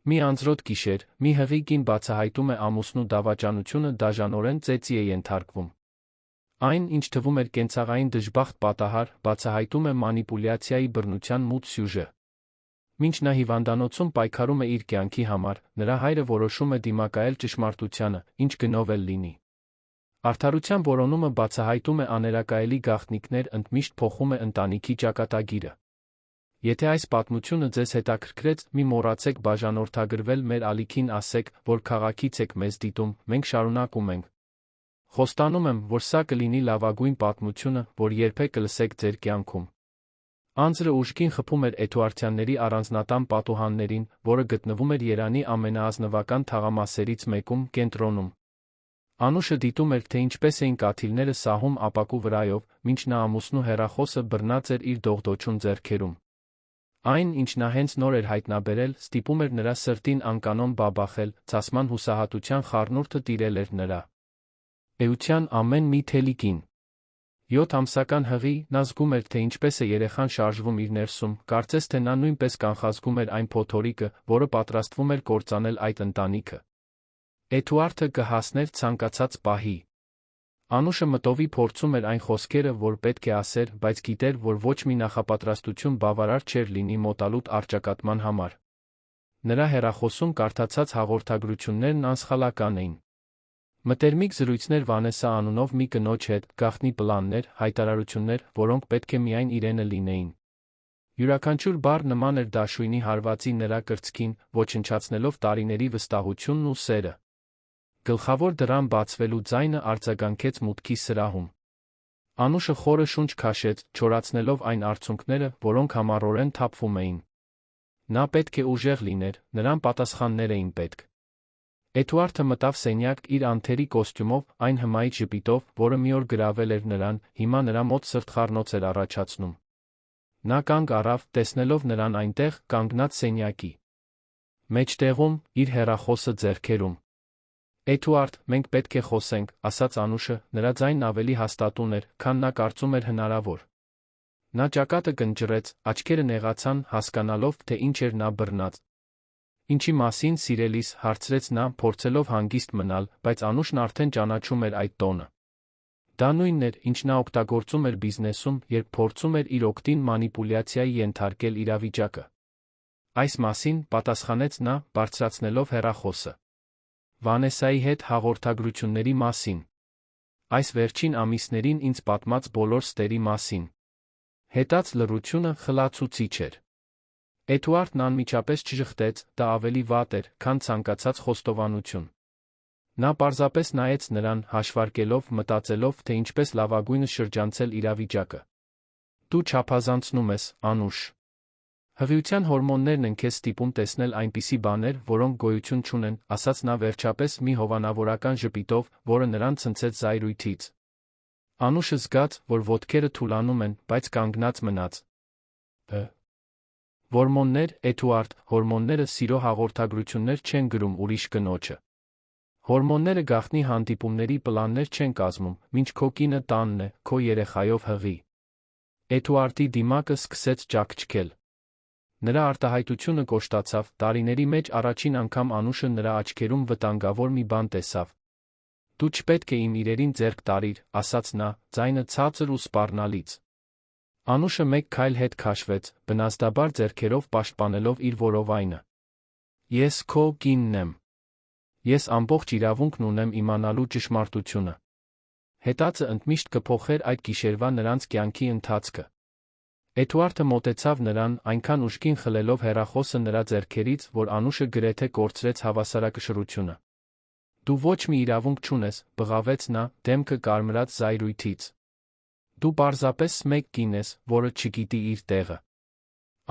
Մի անձրոտ գիշեր, մի հղի կին բացահայտում է ամուսնու դավաճանությունը դաժանորեն ծեծի է ենթարկվում։ Այն, ինչ թվում էր կենցաղային դժբախտ պատահար, բացահայտում է մանիպուլյացիայի բռնության մութ սյուժե։ Մինչ նա հիվանդանոցում պայքարում է իր կյանքի համար, նրա հայրը որոշում է դիմակայել ճշմարտությանը, ինչ գնով էլ լինի։ Արդարության որոնումը բացահայտում է աներակայելի գաղտնիքներ, ընդմիշտ փոխում է ընտանիքի ճակատագիրը։ Եթե այս պատմությունը ձեզ հետաքրքրեց, մի մոռացեք բաժանորդագրվել մեր ալիքին, ասեք, որ քաղաքից եք մեզ դիտում, մենք շարունակում ենք։ Խոստանում եմ, որ սա կլինի լավագույն պատմությունը, որ երբեք կլսեք ձեր կյանքում։ Անձրը ուժգին խփում էր Էդուարդյանների առանձնատան պատուհաններին, որը գտնվում էր Երանի ամենաազնվական թաղամասերից մեկում, կենտրոնում։ Անուշը դիտում էր, թե ինչպես էին կաթիլները սահում ապակու վրայով, մինչ նա ամուսնու հեռախոսը բռնած էր իր դողդոչուն ձեռքերում։ Այն, ինչ նա հենց նոր էր հայտնաբերել, ստիպում էր նրա սրտին անկանոն բաբախել, ցասման հուսահատության խառնուրդը տիրել էր նրա էության ամեն մի թելիկին։ 7 ամսական հղի, նա զգում էր, թե ինչպես է երեխան շարժվում իր ներսում, կարծես թե նա նույնպես կանխազգում էր այն փոթորիկը, որը պատրաստվում էր կործանել այդ ընտանիքը։ Էդուարդը կհասներ ցանկացած պահի։ Անուշը մտովի փորձում էր այն խոսքերը, որ պետք է ասեր, բայց գիտեր, որ ոչ մի նախապատրաստություն բավարար չէր լինի մոտալուտ առճակատման համար։ Նրա հեռախոսում կարդացած հաղորդագրություններն անսխալական էին։ Մտերմիկ զրույցներ Վանեսա անունով մի կնոջ հետ, գաղտնի պլաններ, հայտարարություններ, որոնք պետք է միայն իրենը լինեին։ Յուրաքանչյուր բառ նման էր դաշույնի հարվածի նրա կրծքին, ոչնչացնելով տարիների վստահությունն ու սերը։ Գլխավոր դռան բացվելու ձայնը արձագանքեց մուտքի սրահում։ Անուշը խորը շունչ քաշեց, չորացնելով այն արցունքները, որոնք համառորեն թափվում էին։ Նա պետք է ուժեղ լիներ, նրան պատասխաններ էին պետք։ Էդուարդը մտավ սենյակ իր անթերի կոստյումով, այն հմայիչ ժպիտով, որը մի օր գրավել էր նրան, հիմա նրա մոտ սրտխառնոց էր առաջացնում։ Նա կանգ առավ, տեսնելով նրան այնտեղ, կանգնած սենյակի մեջտեղում, իր հեռախոսը ձեռքերում։ Էդուարդ, մենք պետք է խոսենք, ասաց Անուշը, նրա ձայնն ավելի հաստատուն էր, քան նա կարծում էր հնարավոր։ Նա ճակատը կնճռեց, աչքերը նեղացան, հասկանալով, թե ինչ էր նա բռնած։ Ինչի մասին, սիրելիս, հարցրեց նա, փորձելով հանգիստ մնալ, բայց Անուշն արդեն ճանաչում էր այդ տոնը։ Դա նույնն էր, ինչ նա օգտագործում էր բիզնեսում, երբ փորձում էր իր օգտին մանիպուլյացիայի ենթարկել իրավիճակը։ Այս մասին, պատասխանեց նա, բարձրացնելով հեռախոսը։ Վանեսայի հետ հաղորդագրությունների մասին։ Այս վերջին ամիսներին ինձ պատմած բոլոր ստերի մասին։ Հետաց լռությունը խլացուցիչ էր։ Էդուարդն անմիջապես չժխտեց, դա ավելի վատ էր, քան ցանկացած խոստովանություն։ Նա պարզապես նայեց նրան, հաշվարկելով, մտածելով, թե ինչպես լավագույնս շրջանցել իրավիճակը։ Դու չափազանցնում ես, Անուշ։ Հղիության հորմոններն են քեզ ստիպում տեսնել այնպիսի բաներ, որոնք գոյություն չունեն, ասաց նա վերջապես մի հովանավորական ժպիտով, որը նրան ցնցեց զայրույթից։ Անուշը զգաց, որ ոտքերը թուլանում են, բայց կանգնած մնաց։ Հորմոններ, Էդուարդ, հորմոնները սիրո հաղորդագրություններ չեն գրում ուրիշ կնոջը։ Հորմոնները գաղտնի հանդիպումների պլաններ չեն կազմում, մինչ քո կինը տանն է, քո երեխայով հղի։ Էդուարդի դիմակը սկսեց ճաքչքել։ Նրա արտահայտությունը կոշտացավ, տարիների մեջ առաջին անգամ Անուշը նրա աչքերում վտանգավոր մի բան տեսավ։ Դու չպետք է իմ իրերին ձեռք տարիր, ասաց նա, ձայնը ցածր ու սպառնալից։ Անուշը մեկ քայլ հետ քաշվեց, բնազդաբար ձեռքերով պաշտպանելով իր որովայնը։ Ես քո կինն եմ։ Ես ամբողջ իրավունքն ունեմ իմանալու ճշմարտությունը։ Հետածը ընդմիշտ կփոխեր այդ գիշերվա նրանց կյանքի ընթացքը։ Էդուարդը մոտեցավ նրան, այնքան ուժգին խլելով հեռախոսը նրա ձեռքերից, որ Անուշը գրեթե կորցրեց հավասարակշռությունը։ Դու ոչ մի իրավունք չունես, բղավեց նա, դեմքը կարմրած զայրույթից։ Դու պարզապես մեկ կին ես, որը չգիտի իր տեղը։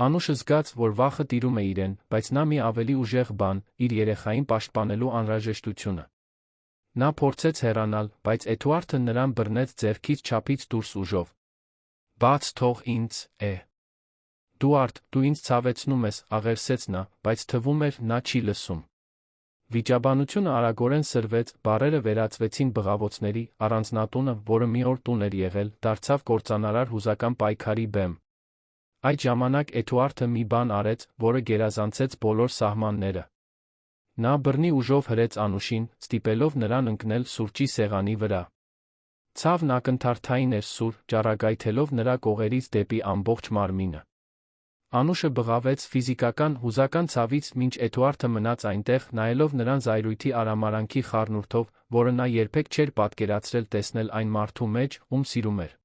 Անուշը զգաց, որ վախը տիրում է իրեն, բայց նա մի ավելի ուժեղ բան, իր երեխային պաշտպանելու անհրաժեշտությունը։ Նա փորձեց հեռանալ, բայց Էդուարդը նրան բռնեց ձեռքից չափից դուրս ուժով։ Բաց թող ինձ, դու ինձ ցավեցնում ես, աղերսեց նա, բայց թվում էր, նա չի լսում։ Վիճաբանությունը արագորեն սրվեց, բառերը վերածվեցին բղավոցների, առանձնատունը, որը մի օր տուն էր եղել, դարձավ կործանարար հուզական պայքարի բեմ։ Այդ ժամանակ Էդուարդը մի բան արեց, որը գերազանցեց բոլոր սահմանները։ Նա բռնի ուժով հրեց Անուշին, ստիպելով նրան ընկնել սուրճի սեղանի վրա։ Ցավն ակնթարթային էր սուր, ճառագայթելով նրա կողերից դեպի ամբողջ մարմինը։ Անուշը բղավեց ֆիզիկական հուզական ցավից, մինչ Էդուարդը մնաց այնտեղ, նայելով նրան զայրույթի արամարանքի խառնուրդով, որը նա երբեք չէր պատկերացրել տեսնել այն մարդու մեջ, ում սիրում էր։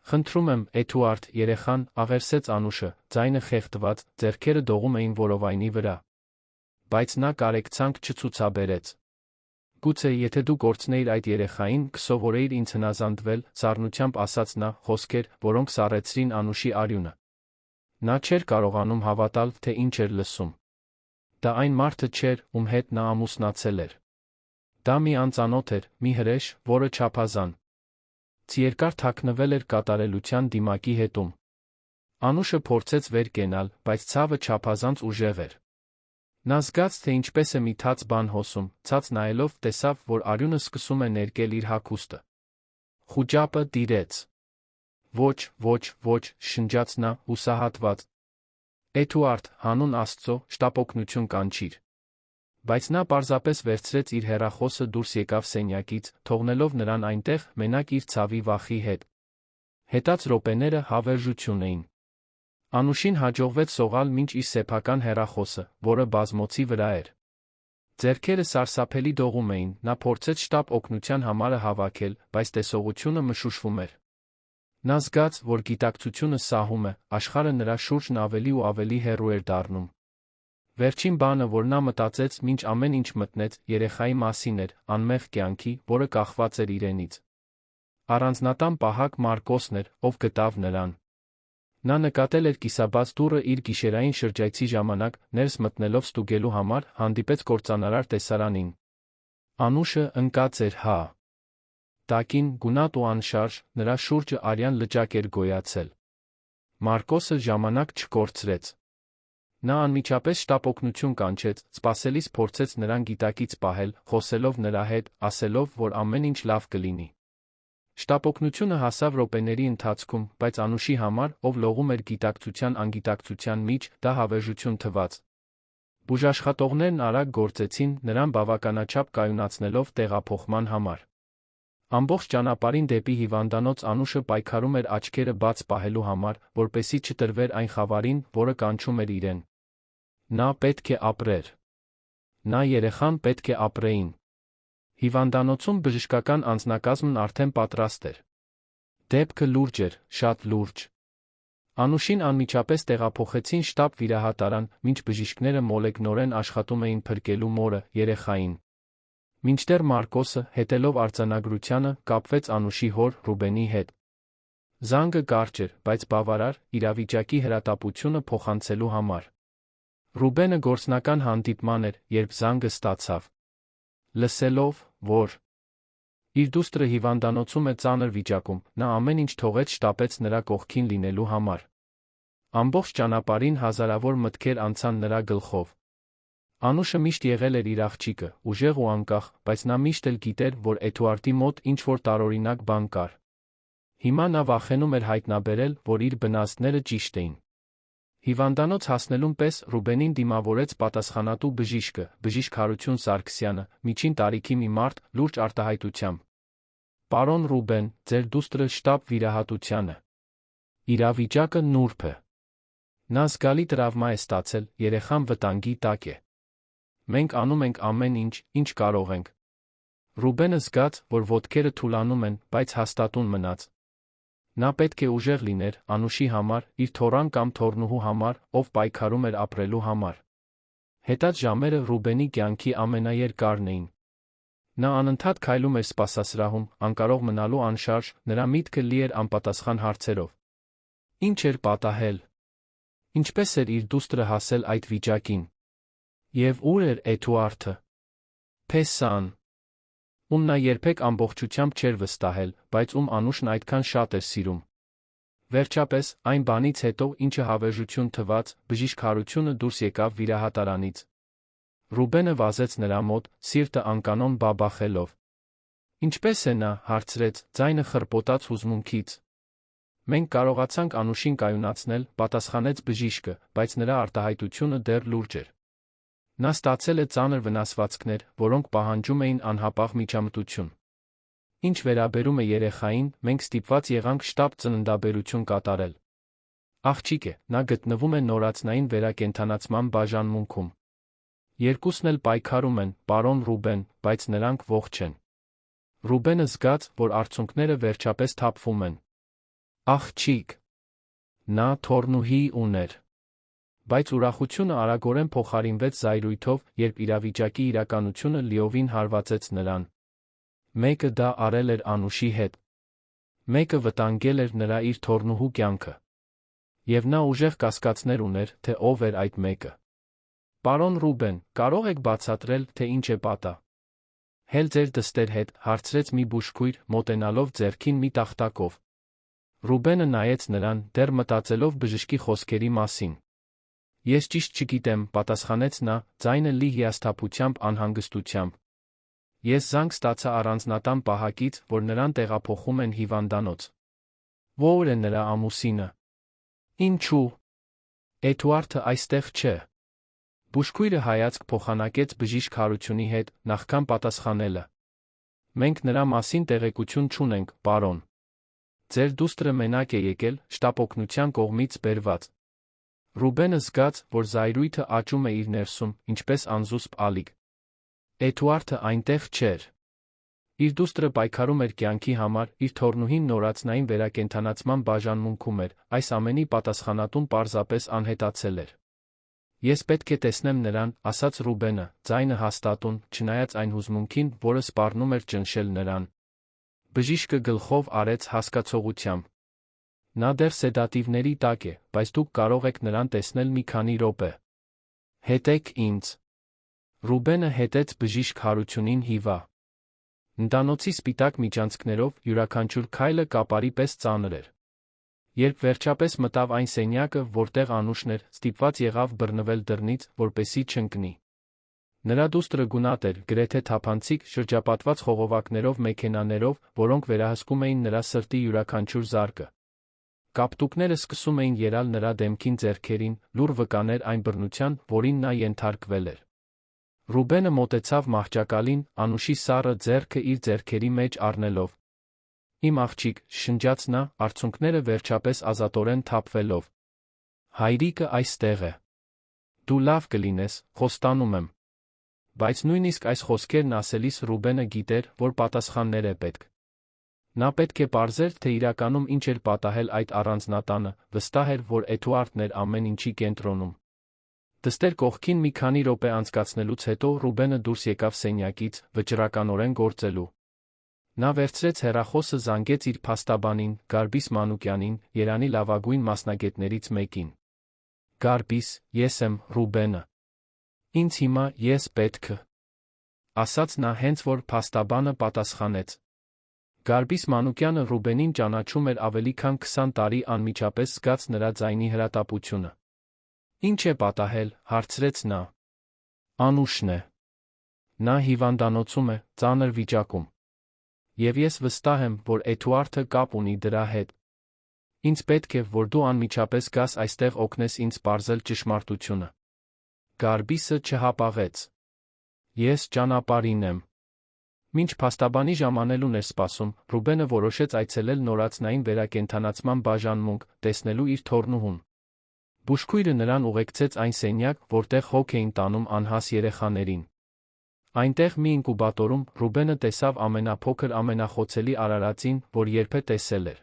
«Խնդրում եմ, Էդուարդ, երեխան», աղերսեց Անուշը, ձայնը խեղդված, ձեռքերը դողում էին որովայնի վրա։ Բայց նա կարեկցանք չցուցաբերեց։ «Գուցե եթե դու կորցնեիր այդ երեխային, կսովորեիր ինձ հնազանդվել», սառնությամբ ասաց նա, խոսքեր, որոնք սառեցրին Անուշի արյունը։ Նա չէր կարողանում հավատալ, թե ինչ էր լսում։ Դա այն մարդը չէր, ում հետ նա ամուսնացել էր։ Դա մի անծանոթ էր, մի հրեշ, որը չափազան երկար թաքնվել էր կատարելության դիմակի հետում։ Անուշը փորձեց վեր կենալ, բայց ցավը չափազանց ուժեղ էր։ Նա զգաց, թե ինչպես է մի թաց բան հոսում, ցած նայելով տեսավ, որ արյունը սկսում է ներկել իր հագուստը։ Խուճապը դիրեց։ Ոչ, ոչ, ոչ, շնջաց նա, հուսահատված։ Էդուարդ, հանուն Աստծո, շտապօգնություն կանչիր։ Բայց նա պարզապես վերցրեց իր հեռախոսը, դուրս եկավ սենյակից, թողնելով նրան այնտեղ, մենակ իր ցավի վախի հետ։ Հետաց րոպեները հավերժություն էին։ Անուշին հաջողվեց սողալ մինչ իր սեփական հեռախոսը, որը բազմոցի վրա էր։ Ձեռքերը սարսափելի դողում էին, նա փորձեց շտապ օգնության համարը հավաքել, բայց տեսողությունը մշուշվում էր։ Նա զգաց, որ գիտակցությունը սահում է, աշխարհը նրա շուրջն ավելի ու ավելի հեռու էր դառնում։ Վերջին բանը, որ նա մտածեց, մինչ ամեն ինչ մտնեց, երեխայի մասին էր, անմեղ կյանքի, որը կախված էր իրենից։ Առանձնատան պահակ Մարկոսն էր, ով գտավ նրան։ Նա նկատել էր կիսաբաց դուռը իր գիշերային շրջայցի ժամանակ, ներս մտնելով ստուգելու համար, հանդիպեց կործանարար տեսարանին։ Անուշը ընկած էր հա։ Տակին, գունատ ու անշարժ, նրա շուրջը արյան լճակ էր գոյացել։ Մարկոսը ժամանակ չկորցրեց։ Նա անմիջապես շտապօգնություն կանչեց, սպասելիս փորձեց նրան գիտակից պահել, խոսելով նրա հետ, ասելով, որ ամեն ինչ լավ կլինի։ Շտապօգնությունը հասավ րոպեների ընթացքում, բայց Անուշի համար, ով լողում էր գիտակցության անգիտակցության միջ, դա հավերժություն թվաց։ Բուժաշխատողներն արագ գործեցին, նրան բավականաչափ կայունացնելով տեղափոխման համար։ Ամբողջ ճանապարհին դեպի հիվանդանոց Անուշը պայքարում էր աչքերը բաց պահելու համար, որպեսզի չտրվեր այն խավարին, որը կանչում էր իրեն։ Նա պետք է ապրեր։ Նա երեխան պետք է ապրեին։ Հիվանդանոցում բժշկական անձնակազմն արդեն պատրաստ էր։ Դեպքը լուրջ էր, շատ լուրջ։ Անուշին անմիջապես տեղափոխեցին շտապ վիրահատարան, մինչ բժիշկները մոլեգնորեն աշխատում էին փրկելու մորը, երեխային։ Մինչդեռ Մարկոսը, հետելով արձանագրությանը, կապվեց Անուշի հոր Ռուբենի հետ։ Զանգը կարճ էր, բայց բավարար, իրավիճակի հրատապությունը փոխանցելու համար։ Ռուբենը գործնական հանդիպման էր, երբ զանգը ստացավ։ Լսելով, որ իր դուստրը հիվանդանոցում է ծանր վիճակում, նա ամեն ինչ թողեց, շտապեց նրա կողքին լինելու համար։ Ամբողջ ճանապարհին հազարավոր մտքեր անցան նրա գլխով։ Անուշը միշտ եղել էր իր աղջիկը, ուժեղ ու անկախ, բայց նա միշտ էլ գիտեր, որ Էդուարդի մոտ ինչ-որ տարօրինակ բան կար։ Հիմա նա վախենում էր հայտնաբերել, որ իր բնազդները ճիշտ էին։ Հիվանդանոց հասնելուն պես Ռուբենին դիմավորեց պատասխանատու բժիշկը, բժիշկ Հարություն Սարգսյանը, միջին տարիքի մի մարդ, լուրջ արտահայտությամբ։ Պարոն Ռուբեն, ձեր դուստրը շտապ վիրահատության է։ Իրավիճակը նուրբ է։ Նա զգալի տրավմա է ստացել, երեխան վտանգի տակ է։ Մենք անում ենք ամեն ինչ, ինչ կարող ենք։ Ռուբենը զգաց, որ ոտքերը թուլանում են, բայց հաստատուն մնաց։ Նա պետք է ուժեղ լիներ Անուշի համար, իր թոռան կամ թոռնուհու համար, ով պայքարում էր ապրելու համար։ Հետած ժամերը Ռուբենի կյանքի ամենաերկարն էին։ Նա անընդհատ քայլում էր սպասասրահում, անկարող մնալու անշարժ, նրա միտքը լի էր անպատասխան հարցերով։ Ինչ էր պատահել։ Ինչպես էր իր դուստրը հասել այդ վիճակին։ Եվ ուր էր Էդուարդը։ Փեսան, ում նա երբեք ամբողջությամբ չէր վստահել, բայց ում Անուշն այդքան շատ էր սիրում։ Վերջապես, այն բանից հետո, ինչը հավերժություն թվաց, բժիշկ Հարությունը դուրս եկավ վիրահատարանից։ Ռուբենը վազեց նրա մոտ, սիրտը անկանոն բաբախելով։ Ինչպես է նա, հարցրեց, ձայնը խռպոտաց հուզմունքից։ Մենք կարողացանք Անուշին կայունացնել, պատասխանեց բժիշկը, բայց նրա արտահայտությունը դեռ լուրջ էր։ Նա ստացել է ծանր վնասվածքներ, որոնք պահանջում էին անհապաղ միջամտություն։ Ինչ վերաբերում է երեխային, մենք ստիպված եղանք շտապ ծննդաբերություն կատարել։ Աղջիկ է, նա գտնվում է նորածնային վերակենդանացման բաժանմունքում։ Երկուսն էլ պայքարում են, պարոն Ռուբեն, բայց նրանք ողջ են։ Ռուբենը զգաց, որ արցունքները վերջապես թափվում են։ Աղջիկ։ Նա թոռնուհի ուներ։ Բայց ուրախությունը արագորեն փոխարինվեց զայրույթով, երբ իրավիճակի իրականությունը լիովին հարվածեց նրան։ Մեկը դա արել էր Անուշի հետ։ Մեկը վտանգել էր նրա իր թոռնուհու կյանքը։ Եվ նա ուժեղ կասկածներ ուներ, թե ով էր այդ մեկը։ Պարոն Ռուբեն, կարող եք բացատրել, թե ինչ է պատա։ Հել ձեր դստեր հետ, հարցրեց մի բուժքույր, մոտենալով ձեռքին մի տախտակով։ Ռուբենը նայեց նրան, դեռ մտածելով բժշկի խոսքերի մասին։ Ես ճիշտ չգիտեմ, պատասխանեց նա, ձայնը լի հիասթափությամբ անհանգստությամբ։ Ես զանգ ստացա առանձնատան պահակից, որ նրան տեղափոխում են հիվանդանոց։ Ո՞ր է նրա ամուսինը։ Ինչու։ Էդուարդը այստեղ չէ։ Բուժքույրը հայացք փոխանակեց բժիշկ Հարությունի հետ, նախքան պատասխանելը։ Մենք նրա մասին տեղեկություն չունենք, պարոն։ Ձեր դուստրը մենակ է եկել, շտապօգնության կողմից բերված։ Ռուբենը զգաց, որ զայրույթը աճում է իր ներսում, ինչպես անզուսպ ալիք։ Էդուարդը այնտեղ չէր։ Իր դուստրը պայքարում էր կյանքի համար, իր թոռնուհին նորածնային վերակենդանացման բաժանմունքում էր, այս ամենի պատասխանատուն պարզապես անհետացել էր։ Ես պետք է տեսնեմ նրան, ասաց Ռուբենը, ձայնը հաստատուն, չնայած այն հուզմունքին, որը սպառնում էր ճնշել նրան։ Բժիշկը գլխով արեց հասկացողությամբ։ Նա դեռ սեդատիվների տակ է, բայց դուք կարող եք նրան տեսնել մի քանի րոպե։ Հետեք ինձ։ Ռուբենը հետեց բժիշկ Հարությունին հիվա։ Ընդանոցի սպիտակ միջանցքներով յուրաքանչյուր քայլը կապարի պես ծանր էր։ Երբ վերջապես մտավ այն սենյակը, որտեղ Անուշն էր, ստիպված եղավ բռնվել դռնից, որպեսզի չընկնի։ Նրա դուստրը գունատ էր, գրեթե թափանցիկ, շրջապատված խողովակներով մեքենաներով, որոնք վերահսկում էին նրա սրտի յուրաքանչյուր զարկը։ Կապտուկները սկսում էին ելալ նրա դեմքին ձեռքերին, լուր վկաներ այն բռնության, որին նա ենթարկվել էր։ Ռուբենը մոտեցավ մահճակալին, Անուշի սառը ձեռքը իր ձեռքերի մեջ առնելով։ Իմ աղջիկ, շշնջաց նա, արցունքները վերջապես ազատորեն թափվելով։ Հայրիկը այստեղ է։ Դու լավ կլինես, խոստանում եմ։ Բայց նույնիսկ այս խոսքերն ասելիս Ռուբենը գիտեր, որ պատասխաններ է պետք։ Նա պետք է պարզեր, թե իրականում ինչ էր պատահել այդ առանձնատանը, վստահ էր, որ Էդուարդն էր ամեն ինչի կենտրոնում։ Դստեր կողքին մի քանի րոպե անցկացնելուց հետո Ռուբենը դուրս եկավ սենյակից, վճռականորեն գործելու։ Նա վերցրեց հեռախոսը, զանգեց իր փաստաբանին, Գարբիս Մանուկյանին, Երանի լավագույն մասնագետներից մեկին։ Գարբիս, ես եմ, Ռուբենը։ Ինձ հիմա ես պետք է, ասաց նա, հենց որ փաստաբանը պատասխանեց։ Գարբիս Մանուկյանը Ռուբենին ճանաչում էր ավելի քան 20 տարի, անմիջապես զգաց նրա ձայնի հրատապությունը։ Ինչ է պատահել, հարցրեց նա։ Անուշն է։ Նա հիվանդանոցում է, ծանր վիճակում։ Եվ ես վստահ եմ, որ Էդուարդը կապ ունի դրա հետ։ Ինձ պետք է, որ դու անմիջապես գաս այստեղ օգնես ինձ պարզել ճշմարտությունը։ Գարբիսը չհապաղեց։ Ես ճանապարհին եմ։ Մինչ փաստաբանի ժամանելուն էր սպասում, Ռուբենը որոշեց այցելել նորածնային վերակենդանացման բաժանմունք, տեսնելու իր թոռնուհուն։ Բուժքույրը նրան ուղեկցեց այն սենյակ, որտեղ հոգ էին տանում անհաս երեխաներին։ Այնտեղ մի ինկուբատորում Ռուբենը տեսավ ամենափոքր, ամենախոցելի արարածին, որ երբե տեսել էր։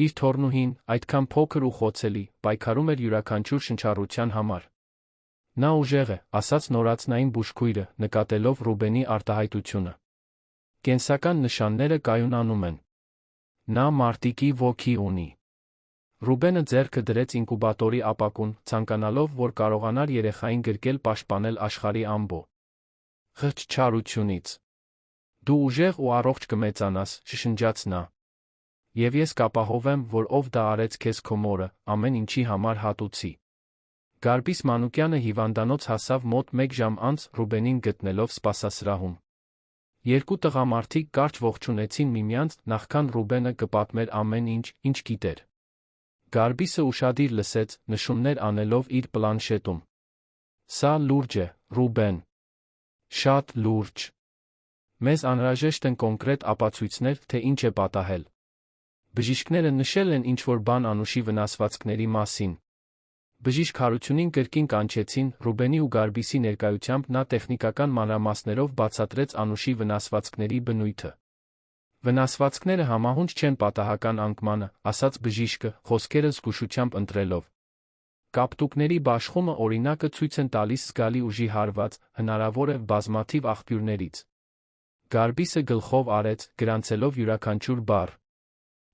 Իր թոռնուհին, այդքան փոքր ու խոցելի, պայքարում էր յուրաքանչյուր շնչառության համար։ Նա ուժեղ է, ասաց նորածնային բուժքույրը, նկատելով Ռուբենի արտահայտությունը։ Կենսական նշանները կայունանում են։ Նա մարտիկի ոգի ունի։ Ռուբենը ձեռքը դրեց ինկուբատորի ապակուն, ցանկանալով, որ կարողանար երեխային գրկել պաշտպանել աշխարհի ամբո չարությունից։ Դու ուժեղ ու առողջ կմեծանաս, շշնջաց նա։ Եվ ես կապահովեմ, որ ով դա արեց քեզ քո մորը, ամեն ինչի համար հատուցի։ Գարբիս Մանուկյանը հիվանդանոց հասավ մոտ 1 ժամ անց, Ռուբենին գտնելով սպասասրահում։ Երկու տղամարդիկ կարճ ողջունեցին միմյանց, նախքան Ռուբենը կպատմեր ամեն ինչ, ինչ գիտեր։ Գարբիսը ուշադիր լսեց, նշումներ անելով իր պլանշետում։ Սա լուրջ է, Ռուբեն։ Շատ լուրջ։ Մեզ անհրաժեշտ են կոնկրետ ապացույցներ, թե ինչ է պատահել։ Բժիշկները նշել են ինչ-որ բան Անուշի վնասվածքների մասին։ Բժիշկ Հարությունին կրկին կանչեցին, Ռուբենի ու Գարբիսի ներկայությամբ նա տեխնիկական մանրամասներով բացատրեց Անուշի վնասվածքների բնույթը։ Վնասվածքները համահունչ չեն պատահական անկմանը, ասաց բժիշկը, խոսքերը զգուշությամբ ընտրելով։ Կապտուկների բաշխումը օրինակը ցույց են տալիս զգալի ուժի հարված, հնարավոր է բազմաթիվ աղբյուրներից։ Գարբիսը գլխով արեց, գրանցելով յուրաքանչյուր բառ։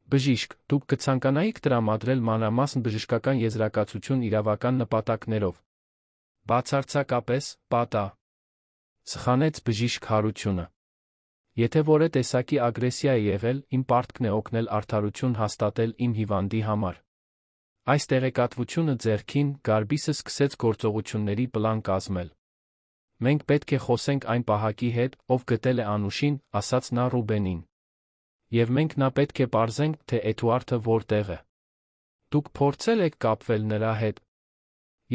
Բժիշկ, դուք կցանկանայիք տրամադրել մանրամասն բժշկական եզրակացություն իրավական նպատակներով։ Բացարձակապես, պատա։ Սխանեց բժիշկ Հարությունը։ Եթե որե տեսակի ագրեսիա է եղել, իմ պարտքն է օգնել արդարություն հաստատել իմ հիվանդի համար։ Այս տեղեկատվությունը ձեռքին, Գարբիսը սկսեց գործողությունների պլան կազմել։ Մենք պետք է խոսենք այն պահակի հետ, ով գտել է Անուշին, ասաց նա Ռուբենին։ Եվ մենք նա պետք է պարզենք, թե Էդուարդը որտեղ է։ Դուք փորձել եք կապվել նրա հետ։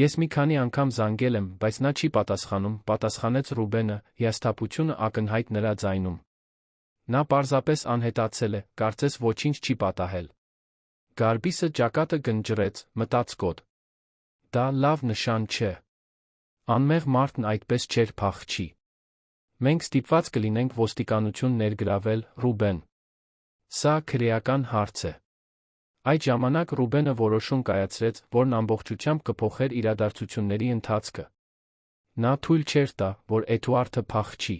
Ես մի քանի անգամ զանգել եմ, բայց նա չի պատասխանում, պատասխանեց Ռուբենը, հիասթափությունը ակնհայտ նրա ձայնում։ Նա պարզապես անհետացել է, կարծես ոչինչ չի պատահել։ Գարբիսը ճակատը գնջրեց, մտածկոտ։ Դա լավ նշան չէ։ Անմեղ մարդն այդպես չէր փախչի։ Մենք ստիպված կլինենք ոստիկանություն ներգրավել, Ռուբեն։ Սա քրեական հարց է։ Այդ ժամանակ Ռուբենը որոշում կայացրեց, որն ամբողջությամբ կփոխեր իրադարձությունների ընթացքը։ Նա թույլ չէր տա, որ Էդուարդը փախչի։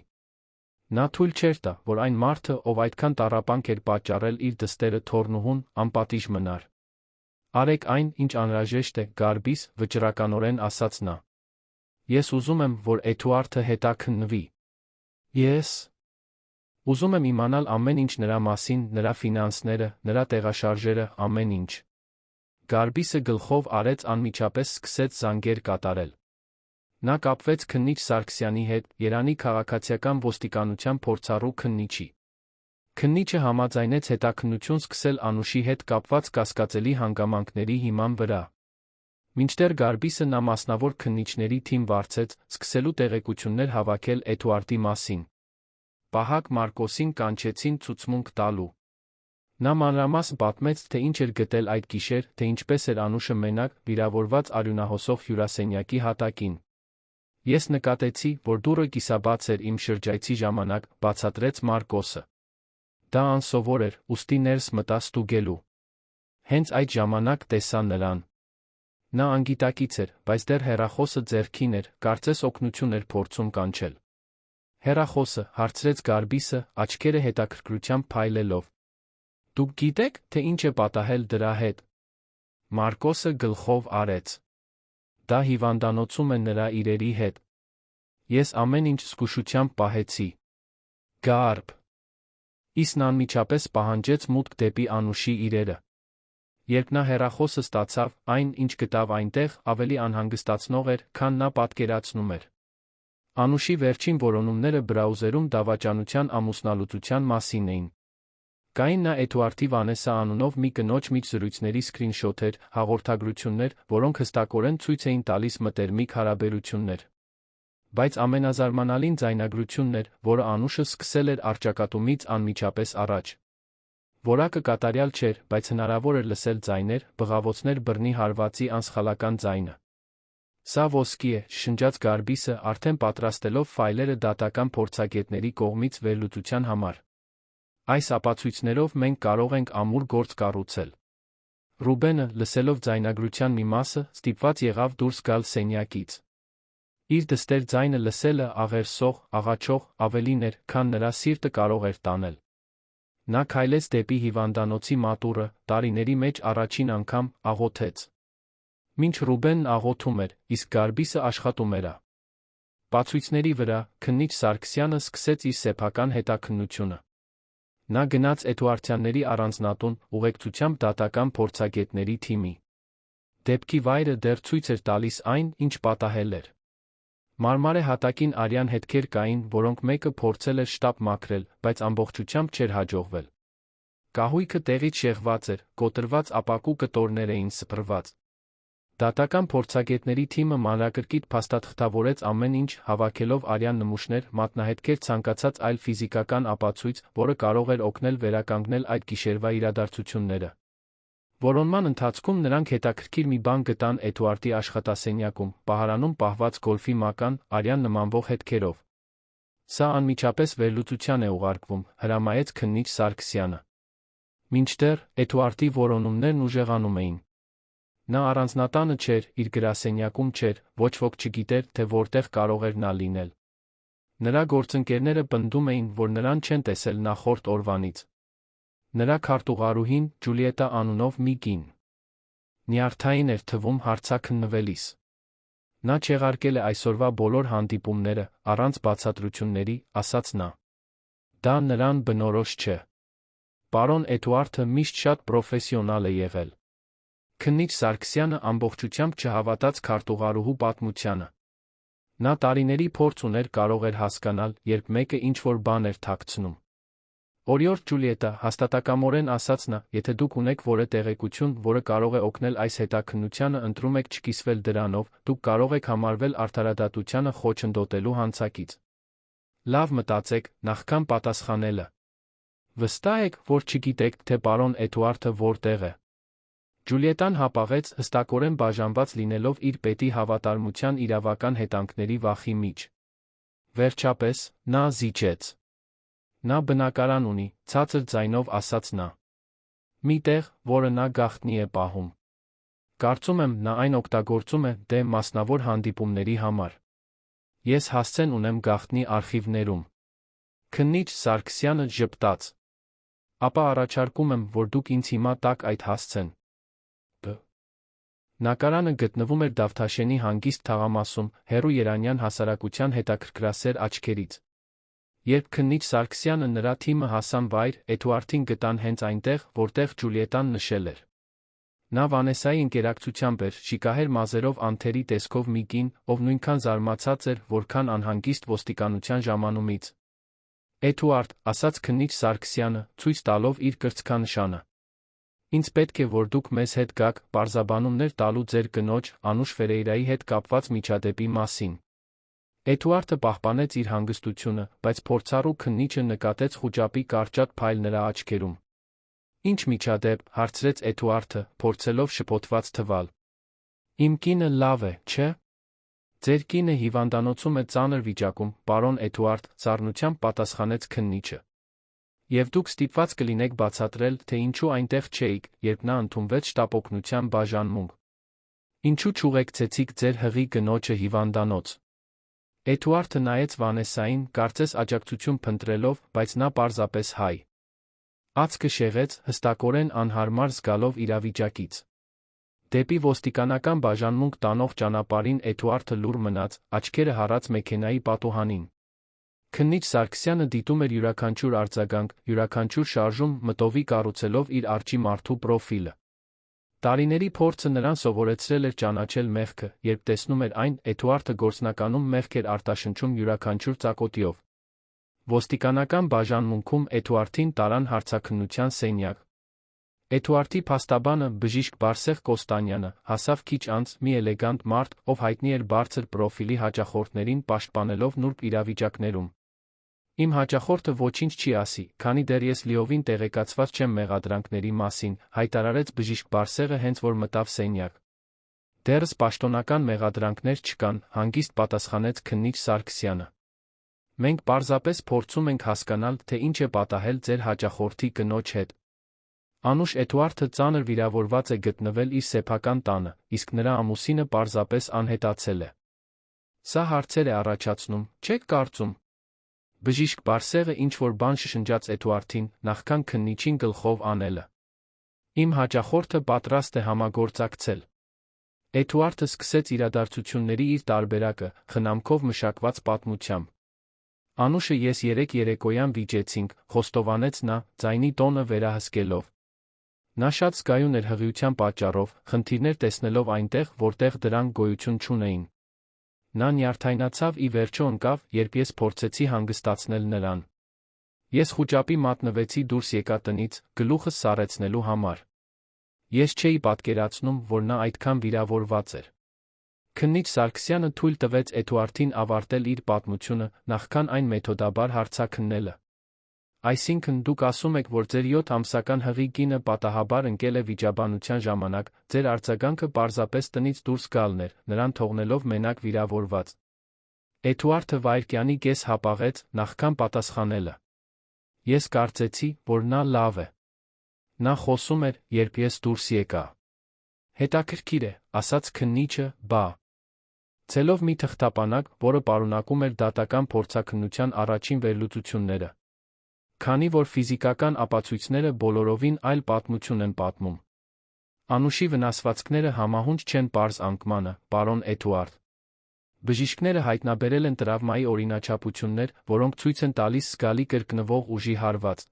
Նա թույլ չէր տա, որ այն մարդը, ով այդքան տառապանք էր պատճառել իր դստերը թոռնուհուն, անպատիժ մնար։ Արեք այն, ինչ անհրաժեշտ է, Գարբիս, վճռականորեն ասաց նա։ Ես ուզում եմ, որ Էդուարդը հետաքննվի։ Ես ուզում եմ իմանալ ամեն ինչ նրա մասին, նրա ֆինանսները, նրա տեղաշարժերը, ամեն ինչ։ Գարբիսը գլխով արեց անմիջապես սկսեց զանգեր կատարել։ Նա կապվեց քննիչ Սարգսյանի հետ, Երանի քաղաքացիական ոստիկանության փորձառու քննիչի։ Քննիչը համաձայնեց հետաքննություն սկսել Անուշի հետ կապված կասկածելի հանգամանքների հիման վրա։ Մինչդեռ Գարբիսը նա մասնավոր քննիչների թիմ վարձեց, սկսելու տեղեկություններ հավաքել Էդուարդի մասին։ Պահակ Մարկոսին կանչեցին ցուցմունք տալու։ Նա մանրամասն պատմեց, թե ինչ էր գտել այդ գիշեր, թե ինչպես էր Անուշը մենակ, վիրավորված արյունահոսող հյուրասենյակի հատակին։ Ես նկատեցի, որ դուռը կիսաբաց էր իմ շրջայցի ժամանակ, բացատրեց Մարկոսը։ Դա անսովոր էր, ուստի ներս մտա ստուգելու։ Հենց այդ ժամանակ տեսա նրան։ Նա անգիտակից էր, բայց դեռ հեռախոսը ձեռքին էր, կարծես օգնություն էր փորձում կանչել։ Հեռախոսը, հարցրեց Գարբիսը, աչքերը հետաքրքրությամբ փայլելով։ Դուք գիտեք, թե ինչ է պատահել դրա հետ։ Մարկոսը գլխով արեց։ Դա հիվանդանոցում է նրա իրերի հետ։ Ես ամեն ինչ զգուշությամբ պահեցի։ Գարբ։ Իսն անմիջապես պահանջեց մուտք դեպի Անուշի իրերը։ Երբ նա հեռախոսը ստացավ, այն, ինչ գտավ այնտեղ, ավելի անհանգստացնող էր, քան նա պատկերացնում էր։ Անուշի վերջին որոնումները բրաուզերում դավաճանության ամուսնալուծության մասին էին։ Կային նա Էդուարդի Վանեսա անունով մի կնոջ միջզրույցների սքրինշոթեր, հաղորդագրություններ, որոնք հստակորեն ցույց էին տալիս մտերմիկ հարաբերություններ։ Բայց ամենազարմանալին ձայնագրությունն էր, որը Անուշը սկսել էր առճակատումից անմիջապես առաջ։ Որակը կատարյալ չէր, բայց հնարավոր էր լսել ձայներ, բղավոցներ բռնի հարվածի անսխալական ձայնը։ Սա ոսկի է, շշնջաց Գարբիսը, արդեն պատրաստելով ֆայլերը դատական փորձագետների կողմից վերլուծության համար։ Այս ապացույցներով մենք կարող ենք ամուր գործ կառուցել։ Ռուբենը, լսելով ձայնագրության մի մասը, ստիպված եղավ դուրս գալ սենյակից։ Իր դստեր ձայնը լսելը աղերսող, աղաչող, ավելին էր, քան նրա սիրտը կարող էր տանել։ Նա քայլեց դեպի հիվանդանոցի մատուռը, տարիների մեջ առաջին անգամ, աղոթեց։ Մինչ Ռուբենն աղոթում էր, իսկ Գարբիսը աշխատում էր։ Բացույցների վրա, քննիչ Սարգսյանը սկսեց իր սեփական հետաքննությունը։ Նա գնաց Էդուարդյանների առանձնատուն, ուղեկցությամբ դատական փորձագետների թիմի։ Դեպքի վայրը դեռ ցույց էր տալիս այն, ինչ պատահել էր։ Մարմարե հատակին արյան հետքեր կային, որոնք մեկը փորձել էր շտապ մաքրել, բայց ամբողջությամբ չէր հաջողվել։ Կահույքը տեղից շեղված էր, կոտրված ապակու կտորներ էին սփռված։ Դատական փորձագետների թիմը մանրակրկիտ փաստաթղթավորեց ամեն ինչ, հավաքելով արյան նմուշներ, մատնահետքեր, ցանկացած այլ ֆիզիկական ապացույց, որը կարող էր օգնել վերականգնել այդ գիշերվա իրադարձությունները։ Որոնման ընթացքում նրանք հետաքրքիր մի բան գտան Էդուարդի աշխատասենյակում, պահարանում պահված գոլֆի մական, արյան նմանվող հետքերով։ Սա անմիջապես վերլուծության է ուղարկվում, հրամայեց քննիչ Սարգսյանը։ Մինչդեռ Էդուարդի որոնումներն ուժեղանում էին։ Նա առանձնատանը չէր, իր գրասենյակում չէր, ոչ ոք չգիտեր, թե որտեղ կարող էր նա լինել։ Նրա գործընկերները պնդում էին, որ նրան չեն տեսել նախորդ օրվանից։ Նրա քարտուղարուհին, Ջուլիետա անունով մի կին, նյարդային էր թվում հարցաքննվելիս։ Նա չեղարկել է այսօրվա բոլոր հանդիպումները, առանց բացատրությունների, ասաց նա։ Դա նրան բնորոշ չէ։ Պարոն Էդուարդը միշտ շատ պրոֆեսիոնալ է եղել։ Քննիչ Սարգսյանը ամբողջությամբ չհավատաց քարտուղարուհու պատմությանը։ Նա տարիների փորձ ուներ, կարող էր հասկանալ, երբ մեկը ինչ-որ բան էր թաքցնում։ Օրիորդ Ջուլիետա, հաստատակամորեն ասաց նա, եթե դուք ունեք որևէ տեղեկություն, որը կարող է օգնել այս հետաքննությանը, ընտրում եք չկիսվել դրանով, դուք կարող եք համարվել արդարադատությանը խոչընդոտելու հանցակից։ Լավ մտածեք, նախքան պատասխանելը։ Վստահ եք, որ չգիտեք, թե պարոն Էդուարդը որտեղ է։ Ջուլիետան հապաղեց, հստակորեն բաժանված լինելով իր պետի հավատարմության իրավական հետանքների վախի մեջ։ Վերջապես, նա զիջեց։ Նա բնակարան ունի, ցածր ձայնով ասաց նա։ Մի տեղ, որը նա գաղտնի է պահում։ Կարծում եմ, նա այն օգտագործում է դե մասնավոր հանդիպումների համար։ Ես հասցեն ունեմ գաղտնի արխիվներում։ Քննիչ Սարգսյանը ժպտաց։ Ապա առաջարկում եմ, որ դուք ինձ հիմա տաք այդ հասցեն։ Նկարանը գտնվում էր Դավթաշենի հանգիստ թաղամասում, հեռու Երանյան հասարակության հետաքրքրասեր աչքերից։ Երբ քննիչ Սարգսյանը նրա թիմը հասան վայր, Էդուարդին գտան հենց այնտեղ, որտեղ Ջուլիետան նշել էր։ Նա Վանեսայի ընկերակցությամբ էր, շիկահեր մազերով անթերի տեսքով մի կին, ով նույնքան զարմացած էր, որքան անհանգիստ ոստիկանության ժամանումից։ Էդուարդ, ասաց քննիչ Սարգսյանը, ցույց տալով իր կրծքանշանը։ Ինձ պետք է, որ դուք մեզ հետ գաք, պարզաբանումներ տալու ձեր կնոջ, Անուշ Ֆերեյրայի հետ կապված միջադեպի մասին։ Էդուարդը պահպանեց իր հանգստությունը, բայց փորձառու քննիչը նկատեց խուճապի կարճատ փայլ նրա աչքերում։ Ինչ միջադեպ, հարցրեց Էդուարդը, փորձելով շփոթված թվալ։ Իմ կինը լավ է, չէ՞։ Ձեր կինը հիվանդանոցում է ծանր վիճակում, պարոն Էդուարդ, սառնությամբ պատասխանեց քննիչը։ Եվ դուք ստիպված կլինեք բացատրել, թե ինչու այնտեղ չէիք, երբ նա ընդունվեց շտապօգնության բաժանմունք։ Ինչու չուղեկցեցիք ձեր հղի կնոջը հիվանդանոց։ Էդուարդը նայեց Վանեսային, կարծես աջակցություն փնտրելով, բայց նա պարզապես հայ։ Ածկը շեղեց, հստակորեն անհարմար զգալով իրավիճակից։ Դեպի ոստիկանական բաժանմունք տանող ճանապարհին Էդուարդը լուռ մնաց, աչքերը հառած մեքենայի պատուհանին։ Քննիչ Սարգսյանը դիտում էր յուրաքանչյուր արձագանք, յուրաքանչյուր շարժում, մտովի կառուցելով իր արջի մարդու պրոֆիլը։ Տարիների փորձը նրան սովորեցրել էր ճանաչել մեղքը, երբ տեսնում էր այն, Էդուարդը գործնականում մեղք էր արտաշնչում յուրաքանչյուր ծակոտիով։ Ոստիկանական բաժանմունքում Էդուարդին տարան հարցաքննության սենյակ։ Էդուարդի փաստաբանը, բժիշկ Բարսեղ Կոստանյանը, հասավ քիչ անց, մի էլեգանտ մարդ, ով հայտնի էր բարձր պրոֆիլի հաճախորդներին պաշտպանելով նուրբ իրավիճակներում։ Իմ հաճախորդը ոչինչ չի ասի, քանի դեռ ես լիովին տեղեկացված չեմ մեղադրանքների մասին, հայտարարեց բժիշկ Բարսեղը հենց որ մտավ սենյակ։ Դեռս պաշտոնական մեղադրանքներ չկան, հանգիստ պատասխանեց քննիչ Սարգսյանը։ Մենք պարզապես փորձում ենք հասկանալ, թե ինչ է պատահել ձեր հաճախորդի կնոջ հետ։ Անուշ Էդուարդը ծանր վիրավորված է գտնվել իր սեփական տանը, իսկ նրա ամուսինը պարզապես անհետացել է։ Սա հարցեր է առաջացնում, չեք կարծում։ Բժիշկ Բարսեղը ինչ-որ բան շշնջաց Էդուարդին, նախքան քննիչին գլխով անելը։ Իմ հաճախորդը պատրաստ է համագործակցել։ Էդուարդը սկսեց իրադարձությունների իր տարբերակը, խնամքով մշակված պատմությամբ։ Անուշը ես երեկոյան վիճեցինք, խոստովանեց նա, ձայնի տոնը վերահսկելով։ Նա շատ զգայուն էր հղիության պատճառով, խնդիրներ տեսնելով այնտեղ, որտեղ դրանք գոյություն չունեին։ Նա նյարդայնացավ ի վերջո ընկավ, երբ ես փորձեցի հանգստացնել նրան։ Ես խուճապի մատնվեցի դուրս եկա տնից, գլուխս սառեցնելու համար։ Ես չէի պատկերացնում, որ նա այդքան վիրավորված էր։ Քննիչ Սարգսյանը թույլ տվեց Էդուարդին ավարտել իր պատմությունը, նախքան այն մեթոդաբար հարցաքննելը։ Այսինքն դուք ասում եք, որ ձեր 7 ամսական հղի կինը պատահաբար ընկել է վիճաբանության ժամանակ, ձեր արձագանքը պարզապես տնից դուրս գալն էր, նրան թողնելով մենակ վիրավորված։ Էդուարդը վայրկյանի կես հապաղեց, նախքան պատասխանելը։ Ես կարծեցի, որ նա լավ է։ Նա խոսում էր, երբ ես դուրս եկա։ Հետաքրքիր է, ասաց քննիչը, բա։ Ցելով մի թղթապանակ, որը պարունակում էր դատական փորձաքննության առաջին վերլուծությունները։ Քանի որ ֆիզիկական ապացույցները բոլորովին այլ պատմություն են պատմում։ Անուշի վնասվածքները համահունչ չեն պարզ անկմանը, պարոն Էդուարդ։ Բժիշկները հայտնաբերել են տրավմայի օրինաչափություններ, որոնք ցույց են տալիս զգալի կրկնվող ուժի հարված։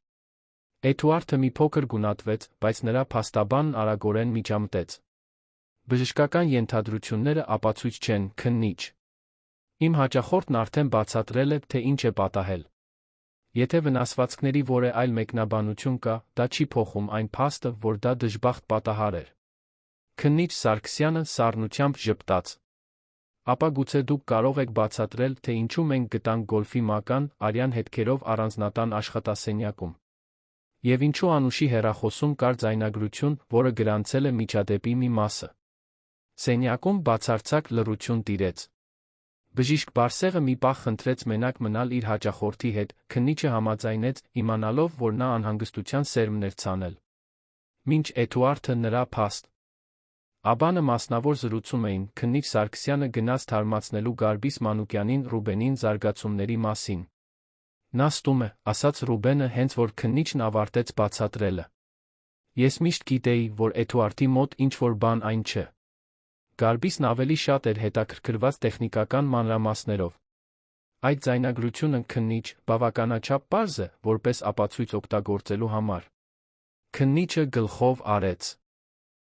Էդուարդը մի փոքր գունատվեց, բայց նրա փաստաբանն արագորեն միջամտեց։ Բժշկական ենթադրությունները ապացույց չեն, քննիչ։ Իմ հաճախորդն արդեն բացատրել է, թե ինչ է պատահել։ Եթե վնասվածքների որևէ այլ մեկնաբանություն կա, դա չի փոխում այն փաստը, որ դա դժբախտ պատահար էր։ Քննիչ Սարգսյանը սառնությամբ ժպտաց։ Ապա գուցե դուք կարող եք բացատրել, թե ինչու մենք գտանք գոլֆի մական, արյան հետքերով առանձնատան աշխատասենյակում։ Եվ ինչու Անուշի հեռախոսում կար ձայնագրություն, որը գրանցել է միջադեպի մի մասը։ Սենյակում բացարձակ լռություն տիրեց։ Բժիշկ Բարսեղը մի պահ խնդրեց մենակ մնալ իր հաճախորդի հետ, քննիչը համաձայնեց, իմանալով, որ նա անհանգստության սերմն էր ցանել։ Մինչ Էդուարդը նրա փաստ Աբանը մասնավոր զրուցում էին, քննիչ Սարգսյանը գնաց թարմացնելու Գարբիս Մանուկյանին Ռուբենին զարգացումների մասին։ Նա ստում է, ասաց Ռուբենը, հենց որ քննիչն ավարտեց բացատրելը։ Ես միշտ գիտեի, որ Էդուարդի մոտ ինչ-որ բան այն չէ։ Գարբիսն ավելի շատ էր հետաքրքրված տեխնիկական մանրամասներով։ Այդ ձայնագրությունը քննիչ, բավականաչափ պարզ է, որպես ապացույց օգտագործելու համար։ Քննիչը գլխով արեց։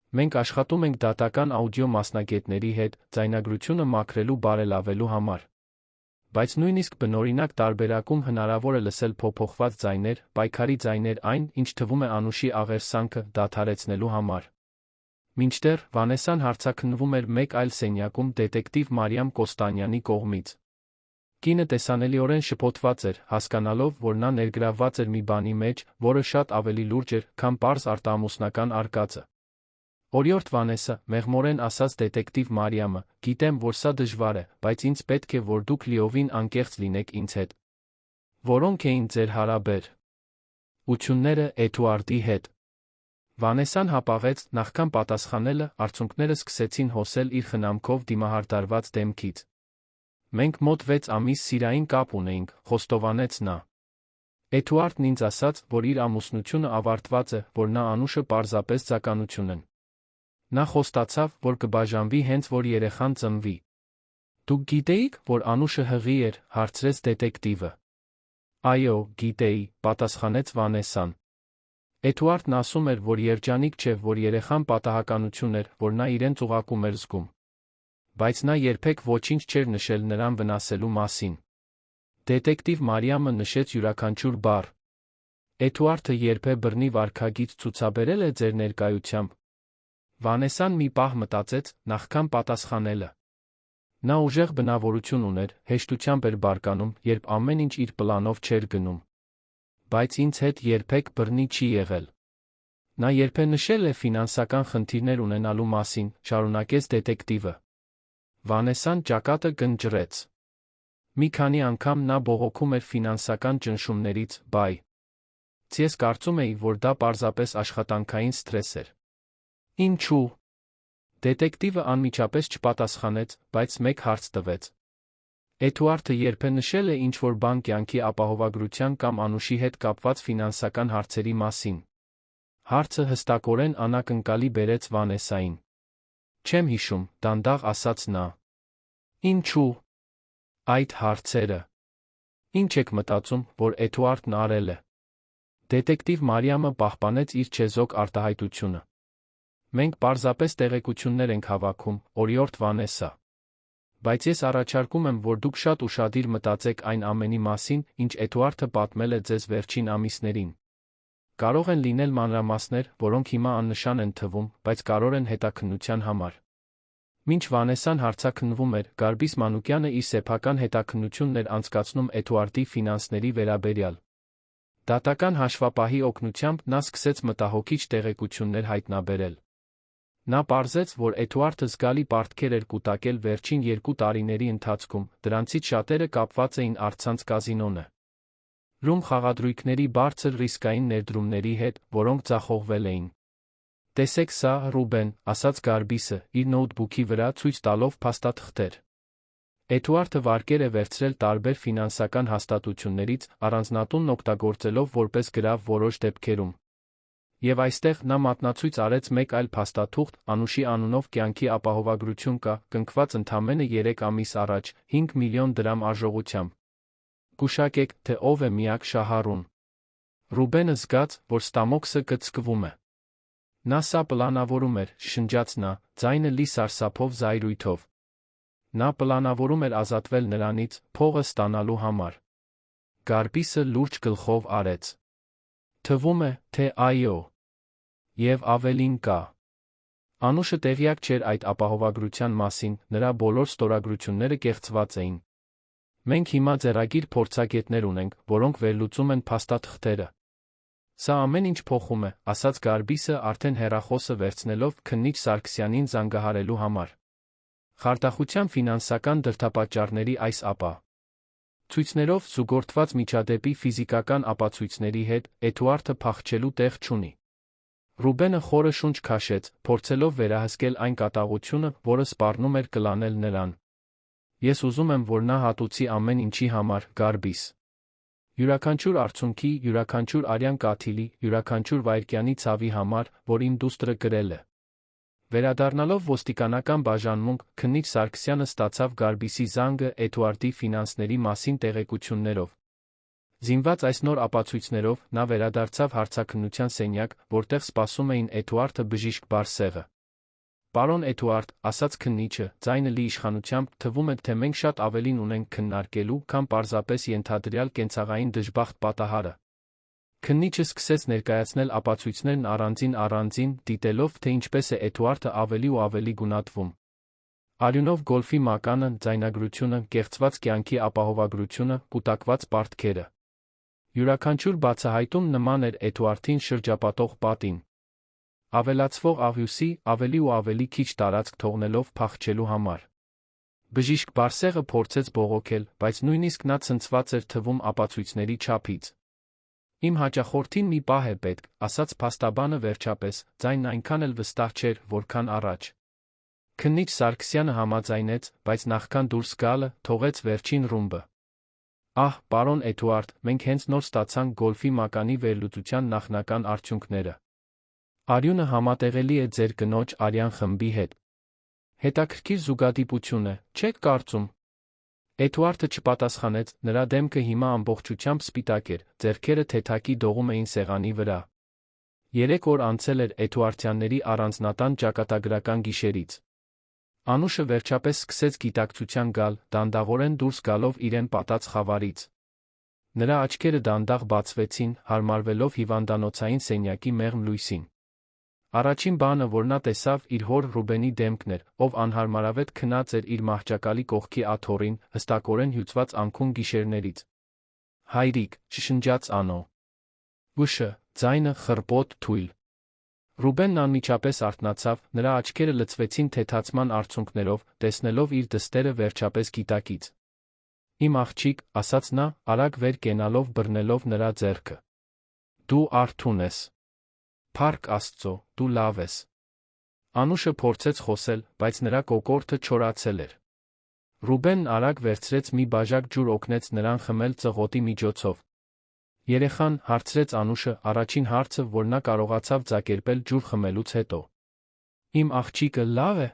Մենք աշխատում ենք դատական աուդիո մասնագետների հետ, ձայնագրությունը մաքրելու բարելավելու համար։ Բայց նույնիսկ բնօրինակ տարբերակում հնարավոր է լսել փոփոխված ձայներ, պայքարի ձայներ այն, ինչ թվում է Անուշի աղերսանքը դադարեցնելու համար։ Մինչդեռ Վանեսան հարցաքննվում էր մեկ այլ սենյակում դետեկտիվ Մարիամ Կոստանյանի կողմից։ Կինը տեսանելիորեն շփոթված էր, հասկանալով, որ նա ներգրավված էր մի բանի մեջ, որը շատ ավելի լուրջ էր, քան պարզ արտամուսնական արկածը։ Օրիորդ Վանեսա, մեղմորեն ասաց դետեկտիվ Մարիամը, գիտեմ, որ սա դժվար է, բայց ինձ պետք է, որ դուք լիովին անկեղծ լինեք ինձ հետ։ Որոնք էին ձեր հարաբեր ությունները Էդուարդի հետ։ Վանեսան հապաղեց, նախքան պատասխանելը, արցունքները սկսեցին հոսել իր խնամքով դիմահարդարված դեմքից։ Մենք մոտ 6 ամիս սիրային կապ ունեինք, խոստովանեց նա։ Էդուարդն ինձ ասաց, որ իր ամուսնությունը ավարտված է, որ նա Անուշը պարզապես ձականություն են։ Նա խոստացավ, որ կբաժանվի հենց որ երեխան ծնվի։ Դուք գիտեիք, որ Անուշը հղի էր, հարցրեց դետեկտիվը։ Այո, գիտեի, պատասխանեց Վանեսան։ Էդուարդն ասում էր, որ երջանիկ չէ, որ երեխան պատահականություն էր, որ նա իրեն ծուղակում էր զգում։ Բայց նա երբեք ոչինչ չէր նշել նրան վնասելու մասին։ Դետեկտիվ Մարիամը նշեց յուրաքանչյուր բառ։ Էդուարդը երբե բռնի վարքագիծ ցուցաբերել է ձեր ներկայությամբ։ Վանեսան մի պահ մտածեց, նախքան պատասխանելը։ Նա ուժեղ բնավորություն ուներ, հեշտությամբ էր բարկանում, երբ ամեն ինչ իր պլանով չէր գնում։ Բայց ինձ հետ երբեք բռնի չի եղել։ Նա երբե նշել է ֆինանսական խնդիրներ ունենալու մասին, շարունակեց դետեկտիվը։ Վանեսան ճակատը կնճռեց։ Մի քանի անգամ նա բողոքում էր ֆինանսական ճնշումներից, բայց ես կարծում էի, որ դա պարզապես աշխատանքային սթրես էր։ Ինչու՞։ Դետեկտիվը անմիջապես չպատասխանեց, բայց մեկ հարց տվեց։ Էդուարդը երբե նշել է ինչ-որ բան կյանքի ապահովագրության կամ Անուշի հետ կապված ֆինանսական հարցերի մասին։ Հարցը հստակորեն անակնկալի բերեց Վանեսային։ Չեմ հիշում, դանդաղ ասաց նա։ Ինչու՞։ Այդ հարցերը։ Ինչ եք մտածում, որ Էդուարդն արել է։ Դետեկտիվ Մարիամը պահպանեց իր չեզոք արտահայտությունը։ Մենք պարզապես տեղեկություններ ենք հավաքում, օրիորդ Վանեսա։ Բայց ես առաջարկում եմ, որ դուք շատ ուշադիր մտածեք այն ամենի մասին, ինչ Էդուարդը պատմել է ձեզ վերջին ամիսներին։ Կարող են լինել մանրամասներ, որոնք հիմա աննշան են թվում, բայց կարող են հետաքննության համար։ Մինչ Վանեսան հարցաքննվում էր, Գարբիս Մանուկյանը իր սեփական հետաքննությունն էր անցկացնում Էդուարդի ֆինանսների վերաբերյալ։ Դատական հաշվապահի օգնությամբ նա սկսեց մտահոգիչ տեղեկություններ հայտնաբերել։ Նա պարզեց, որ Էդուարդը զգալի պարտքեր էր կուտակել վերջին 2 տարիների ընթացքում, դրանցից շատերը կապված էին առցանց կազինոնը ռում խաղադրույքների բարձր ռիսկային ներդրումների հետ, որոնք ձախողվել էին։ Տեսեք սա, Ռուբեն, ասաց Գարբիսը, իր նոութբուքի վրա ցույց տալով փաստաթղթեր։ Էդուարդը վարկեր է վերցրել տարբեր ֆինանսական հաստատություններից, առանձնատունն օգտագործելով որպես գրավ որոշ դեպքերում։ Եվ այստեղ նա մատնացույց արեց մեկ այլ փաստաթուղթ, Անուշի անունով կյանքի ապահովագրություն կա, կնքված ընդամենը 3 ամիս առաջ, 5 միլիոն դրամ արժողությամբ։ Գուշակեք, թե ով է միակ շահառուն։ Ռուբենը զգաց, որ ստամոքսը կծկվում է։ Նա սա պլանավորում էր, շնջաց նա, ձայնը լի սարսափով զայրույթով։ Նա պլանավորում էր ազատվել նրանից, փողը ստանալու համար։ Գարբիսը լուրջ գլխով արեց։ Թվում է, թե այո։ Եվ ավելին կա։ Անուշը տեղյակ չէր այդ ապահովագրության մասին, նրա բոլոր ստորագրությունները կեղծված էին։ Մենք հիմա ձեռագիր փորձագետներ ունենք, որոնք վերլուծում են փաստաթղթերը։ Սա ամեն ինչ փոխում է, ասաց Գարբիսը արդեն հեռախոսը վերցնելով քննիչ Սարգսյանին զանգահարելու համար։ Խարդախության ֆինանսական դրդապատճառների այս ապա ցույցներով զուգորդված միջադեպի ֆիզիկական ապացույցների հետ Էդուարդը փախչելու տեղ չունի։ Ռուբենը խորը շունչ քաշեց, փորձելով վերահսկել այն կատաղությունը, որը սպառնում էր կլանել նրան։ Ես ուզում եմ, որ նա հատուցի ամեն ինչի համար, Գարբիս։ Յուրաքանչյուր արցունքի, յուրաքանչյուր արյան կաթիլի, յուրաքանչյուր վայրկյանի ցավի համար, որ իմ դուստրը կրել է։ Վերադառնալով ոստիկանական բաժանմունք, քննիչ Սարգսյանը ստացավ Գարբիսի զանգը Էդուարդի ֆինանսների մասին տեղեկություններով։ Զինված այս նոր ապացույցներով, նա վերադարձավ հարցաքննության սենյակ, որտեղ սպասում էին Էդուարդը բժիշկ Բարսեղը։ Պարոն Էդուարդ, ասաց քննիչը, ձայնը լի իշխանությամբ, թվում է, թե մենք շատ ավելին ունենք քննարկելու, քան պարզապես ենթադրյալ կենցաղային դժբախտ պատահարը։ Քննիչը սկսեց ներկայացնել ապացույցներն առանձին, դիտելով, թե ինչպես է Էդուարդը ավելի ու ավելի գունատվում։ Արյունով գոլֆի մականը, ձայնագրությունը, կեղծված կյանքի ապահովագրությունը, կուտակված պարտքերը։ Յուրաքանչյուր բացահայտում նման էր Էդուարդին շրջապատող պատին։ Ավելացվող աղյուսի, ավելի ու ավելի քիչ տարածք թողնելով փախչելու համար։ Բժիշկ Բարսեղը փորձեց բողոքել, բայց նույնիսկ նա ցնցված էր թվում ապացույցների չափից։ Իմ հաճախորդին մի պահ է պետք, ասաց փաստաբանը վերջապես, ձայնն այնքան էլ վստահ չէր, որքան առաջ։ Քննիչ Սարգսյանը համաձայնեց, բայց նախքան դուրս գալը, թողեց վերջին ռումբը։ Ահ, պարոն Էդուարդ, մենք հենց նոր ստացանք գոլֆի մականի վերլուծության նախնական արդյունքները։ Արյունը համատեղելի է ձեր կնոջ արյան խմբի հետ։ Հետաքրքիր զուգադիպություն է, չեք կարծում։ Էդուարդը չպատասխանեց, նրա դեմքը հիմա ամբողջությամբ սպիտակ էր, ձեռքերը թեթակի դողում էին սեղանի վրա։ 3 օր անցել էր Էդուարդյանների առանձնատան ճակատագրական գիշերից։ Անուշը վերջապես սկսեց գիտակցության գալ, դանդաղորեն դուրս գալով իրեն պատած խավարից։ Նրա աչքերը դանդաղ բացվեցին, հարմարվելով հիվանդանոցային սենյակի մեղմ լույսին։ Առաջին բանը, որ նա տեսավ, իր հոր Ռուբենի դեմքն էր, ով անհարմարավետ քնած էր իր մահճակալի կողքի աթոռին, հստակորեն հյուծված անքուն գիշերներից։ Հայրիկ, շշնջաց Անո։ Ուշը, ձայնը խռպոտ, թույլ։ Ռուբենն անմիջապես արթնացավ, նրա աչքերը լցվեցին թեթացման արցունքներով, տեսնելով իր դստերը վերջապես գիտակից։ Իմ աղջիկ, ասաց նա, արագ վեր կենալով բռնելով նրա ձեռքը։ Դու արթուն ես։ Փառք Աստծո, դու լավ ես։ Անուշը փորձեց խոսել, բայց նրա կոկորդը չորացել էր։ Ռուբենն արագ վերցրեց մի բաժակ ջուր օգնեց նրան խմել ծղոտի միջոցով։ Երեխան, հարցրեց Անուշը, առաջին հարցը, որ նա կարողացավ ձակերպել ջուր խմելուց հետո։ Իմ աղջիկը լավ է։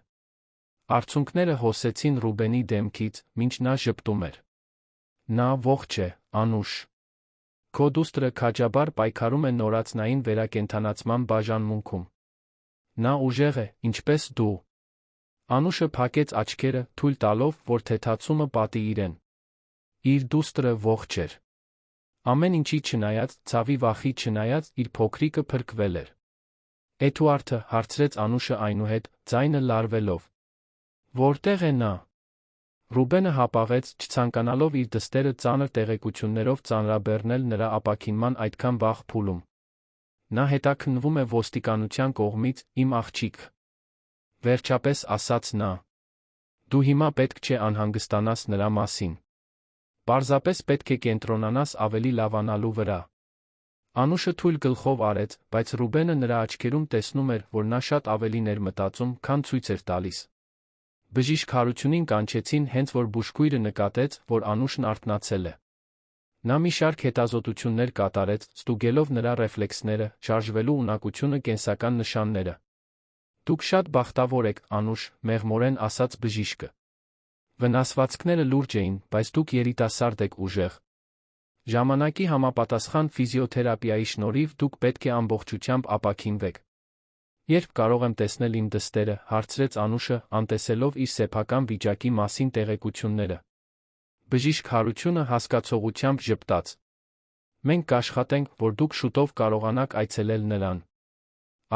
Արցունքները հոսեցին Ռուբենի դեմքից, մինչ նա ժպտում էր։ Նա ողջ է, Անուշ։ Քո դուստրը քաջաբար պայքարում է նորածնային վերակենդանացման բաժանմունքում։ Նա ուժեղ է, ինչպես դու։ Անուշը փակեց աչքերը, թույլ տալով, որ թեթացումը պատի իրեն։ Իր դուստրը ողջ էր։ Ամեն ինչի չնայած, ցավի վախի չնայած, իր փոքրիկը փրկվել էր։ Էդուարդը, հարցրեց Անուշը այնուհետ, ձայնը լարվելով։ Որտե՞ղ է նա։ Ռուբենը հապաղեց, չցանկանալով իր դստերը ծանր տեղեկություններով ծանրաբեռնել նրա ապաքինման այդքան վաղ փուլում։ Նա հետաքննվում է ոստիկանության կողմից, իմ աղջիկ։ Վերջապես ասաց նա։ Դու հիմա պետք չէ անհանգստանաս նրա մասին։ Պարզապես պետք է կենտրոնանաս ավելի լավանալու վրա։ Անուշը թույլ գլխով արեց, բայց Ռուբենը նրա աչքերում տեսնում էր, որ նա շատ ավելին էր մտածում, քան ցույց էր տալիս։ Բժիշկ Հարությունին կանչեցին հենց որ բուժքույրը նկատեց, որ Անուշն արթնացել է։ Նա մի շարք հետազոտություններ կատարեց, ստուգելով նրա ռեֆլեքսները, շարժվելու ունակությունը, կենսական նշանները։ Դուք շատ բախտավոր եք, Անուշ, մեղմորեն ասաց բժիշկը։ Վնասվածքները լուրջ էին, բայց դուք երիտասարդ եք ուժեղ։ Ժամանակի համապատասխան ֆիզիոթերապիայի շնորհիվ դուք պետք է ամբողջությամբ ապաքինվեք։ Երբ կարող եմ տեսնել իմ դստերը, հարցրեց Անուշը, անտեսելով իր սեփական վիճակի մասին տեղեկությունները։ Բժիշկ Հարությունը հասկացողությամբ ժպտաց։ Մենք կաշխատենք, որ դուք շուտով կարողանաք այցելել նրան։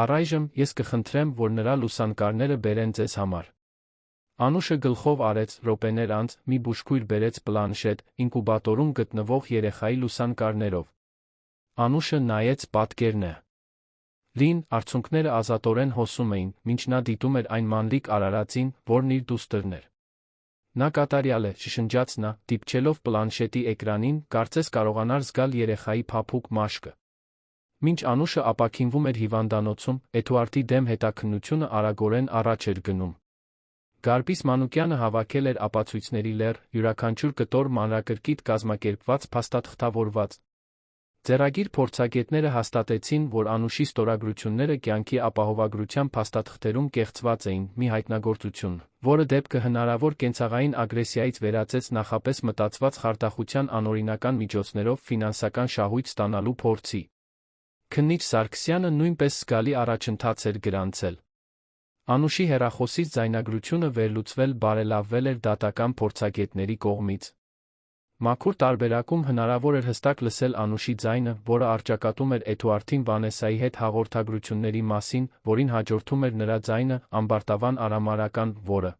Առայժմ ես կխնդրեմ, որ նրա լուսանկարները բերեն ձեզ համար։ Անուշը գլխով արեց, րոպեներ անց մի բուժքույր բերեց պլանշետ, ինկուբատորում գտնվող երեխայի լուսանկարներով։ Անուշը նայեց պատկերները։ Լին արցունքները ազատորեն հոսում էին, մինչ նա դիտում էր այն մանրիկ արարածին, որն իր դուստրն էր։ Նա կատարյալ է, շշնջաց նա, դիպչելով պլանշետի էկրանին, կարծես կարողանար զգալ երեխայի փափուկ մաշկը։ Մինչ Անուշը ապաքինվում էր հիվանդանոցում, Էդուարդի դեմ հետաքննությունը արագորեն առաջ էր գնում։ Գարբիս Մանուկյանը հավաքել էր ապացույցների լեռ, յուրաքանչյուր կտոր մանրակրկիտ կազմակերպված, փաստաթղթավորված։ Ձեռագիր փորձագետները հաստատեցին, որ Անուշի ստորագրությունները կյանքի ապահովագրության փաստաթղթերում կեղծված էին, մի հայտնագործություն, որը դեպքը հնարավոր կենցաղային ագրեսիայից վերածեց նախապես մտածված խարդախության անօրինական միջոցներով ֆինանսական շահույթ ստանալու փորձի։ Քննիչ Սարգսյանը նույնպես զգալի առաջընթաց էր գրանցել։ Անուշի հեռախոսից ձայնագրությունը վերլուծվել բարելավվել էր դատական փորձագետների կողմից։ Մաքուր տարբերակում հնարավոր էր հստակ լսել Անուշի ձայնը, որը առճակատում էր Էդուարդին Վանեսայի հետ հաղորդագրությունների մասին, որին հաջորդում էր նրա ձայնը, ամբարտավան արամարական, որը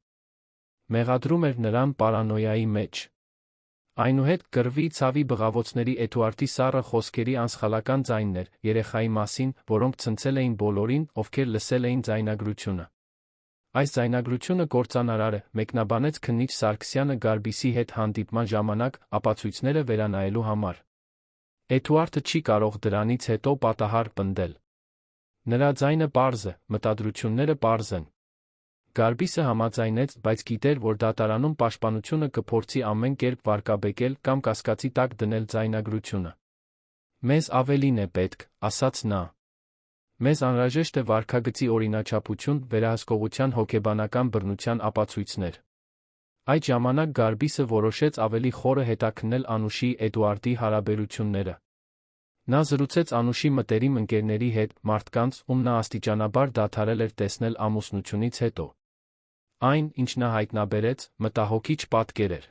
մեղադրում էր նրան պարանոյայի մեջ։ Այնուհետ կռվի, ցավի բղավոցների Էդուարդի սառը խոսքերի անսխալական ձայնն էր, երեխայի մասին, որոնք ցնցել էին բոլորին, ովքեր լսել էին ձայնագրությունը։ Այս ձայնագրությունը կործանարար է, մեկնաբանեց քննիչ Սարգսյանը Գարբիսի հետ հանդիպման ժամանակ, ապացույցները վերանայելու համար։ Էդուարդը չի կարող դրանից հետո պատահար պնդել։ Նրա ձայնը պարզ է, մտադրությունները պարզ են։ Գարբիսը համաձայնեց, բայց գիտեր, որ դատարանում պաշտպանությունը կփորձի ամեն կերպ վարկաբեկել կամ կասկածի տակ դնել ձայնագրությունը։ Մեզ ավելին է պետք, ասաց նա։ Մեզ անհրաժեշտ է վարքագծի օրինաչափություն, վերահսկողության հոգեբանական բռնության ապացույցներ։ Այդ ժամանակ Գարբիսը որոշեց ավելի խորը հետաքննել Անուշի Էդուարդի հարաբերությունները։ Նա զրուցեց Անուշի մտերիմ ընկերների հետ, մարդկանց, ում նա աստիճանաբար դադարել էր տեսնել ամուսնությունից հետո։ Այն, ինչ նա հայտնաբերեց, մտահոգիչ պատկեր էր։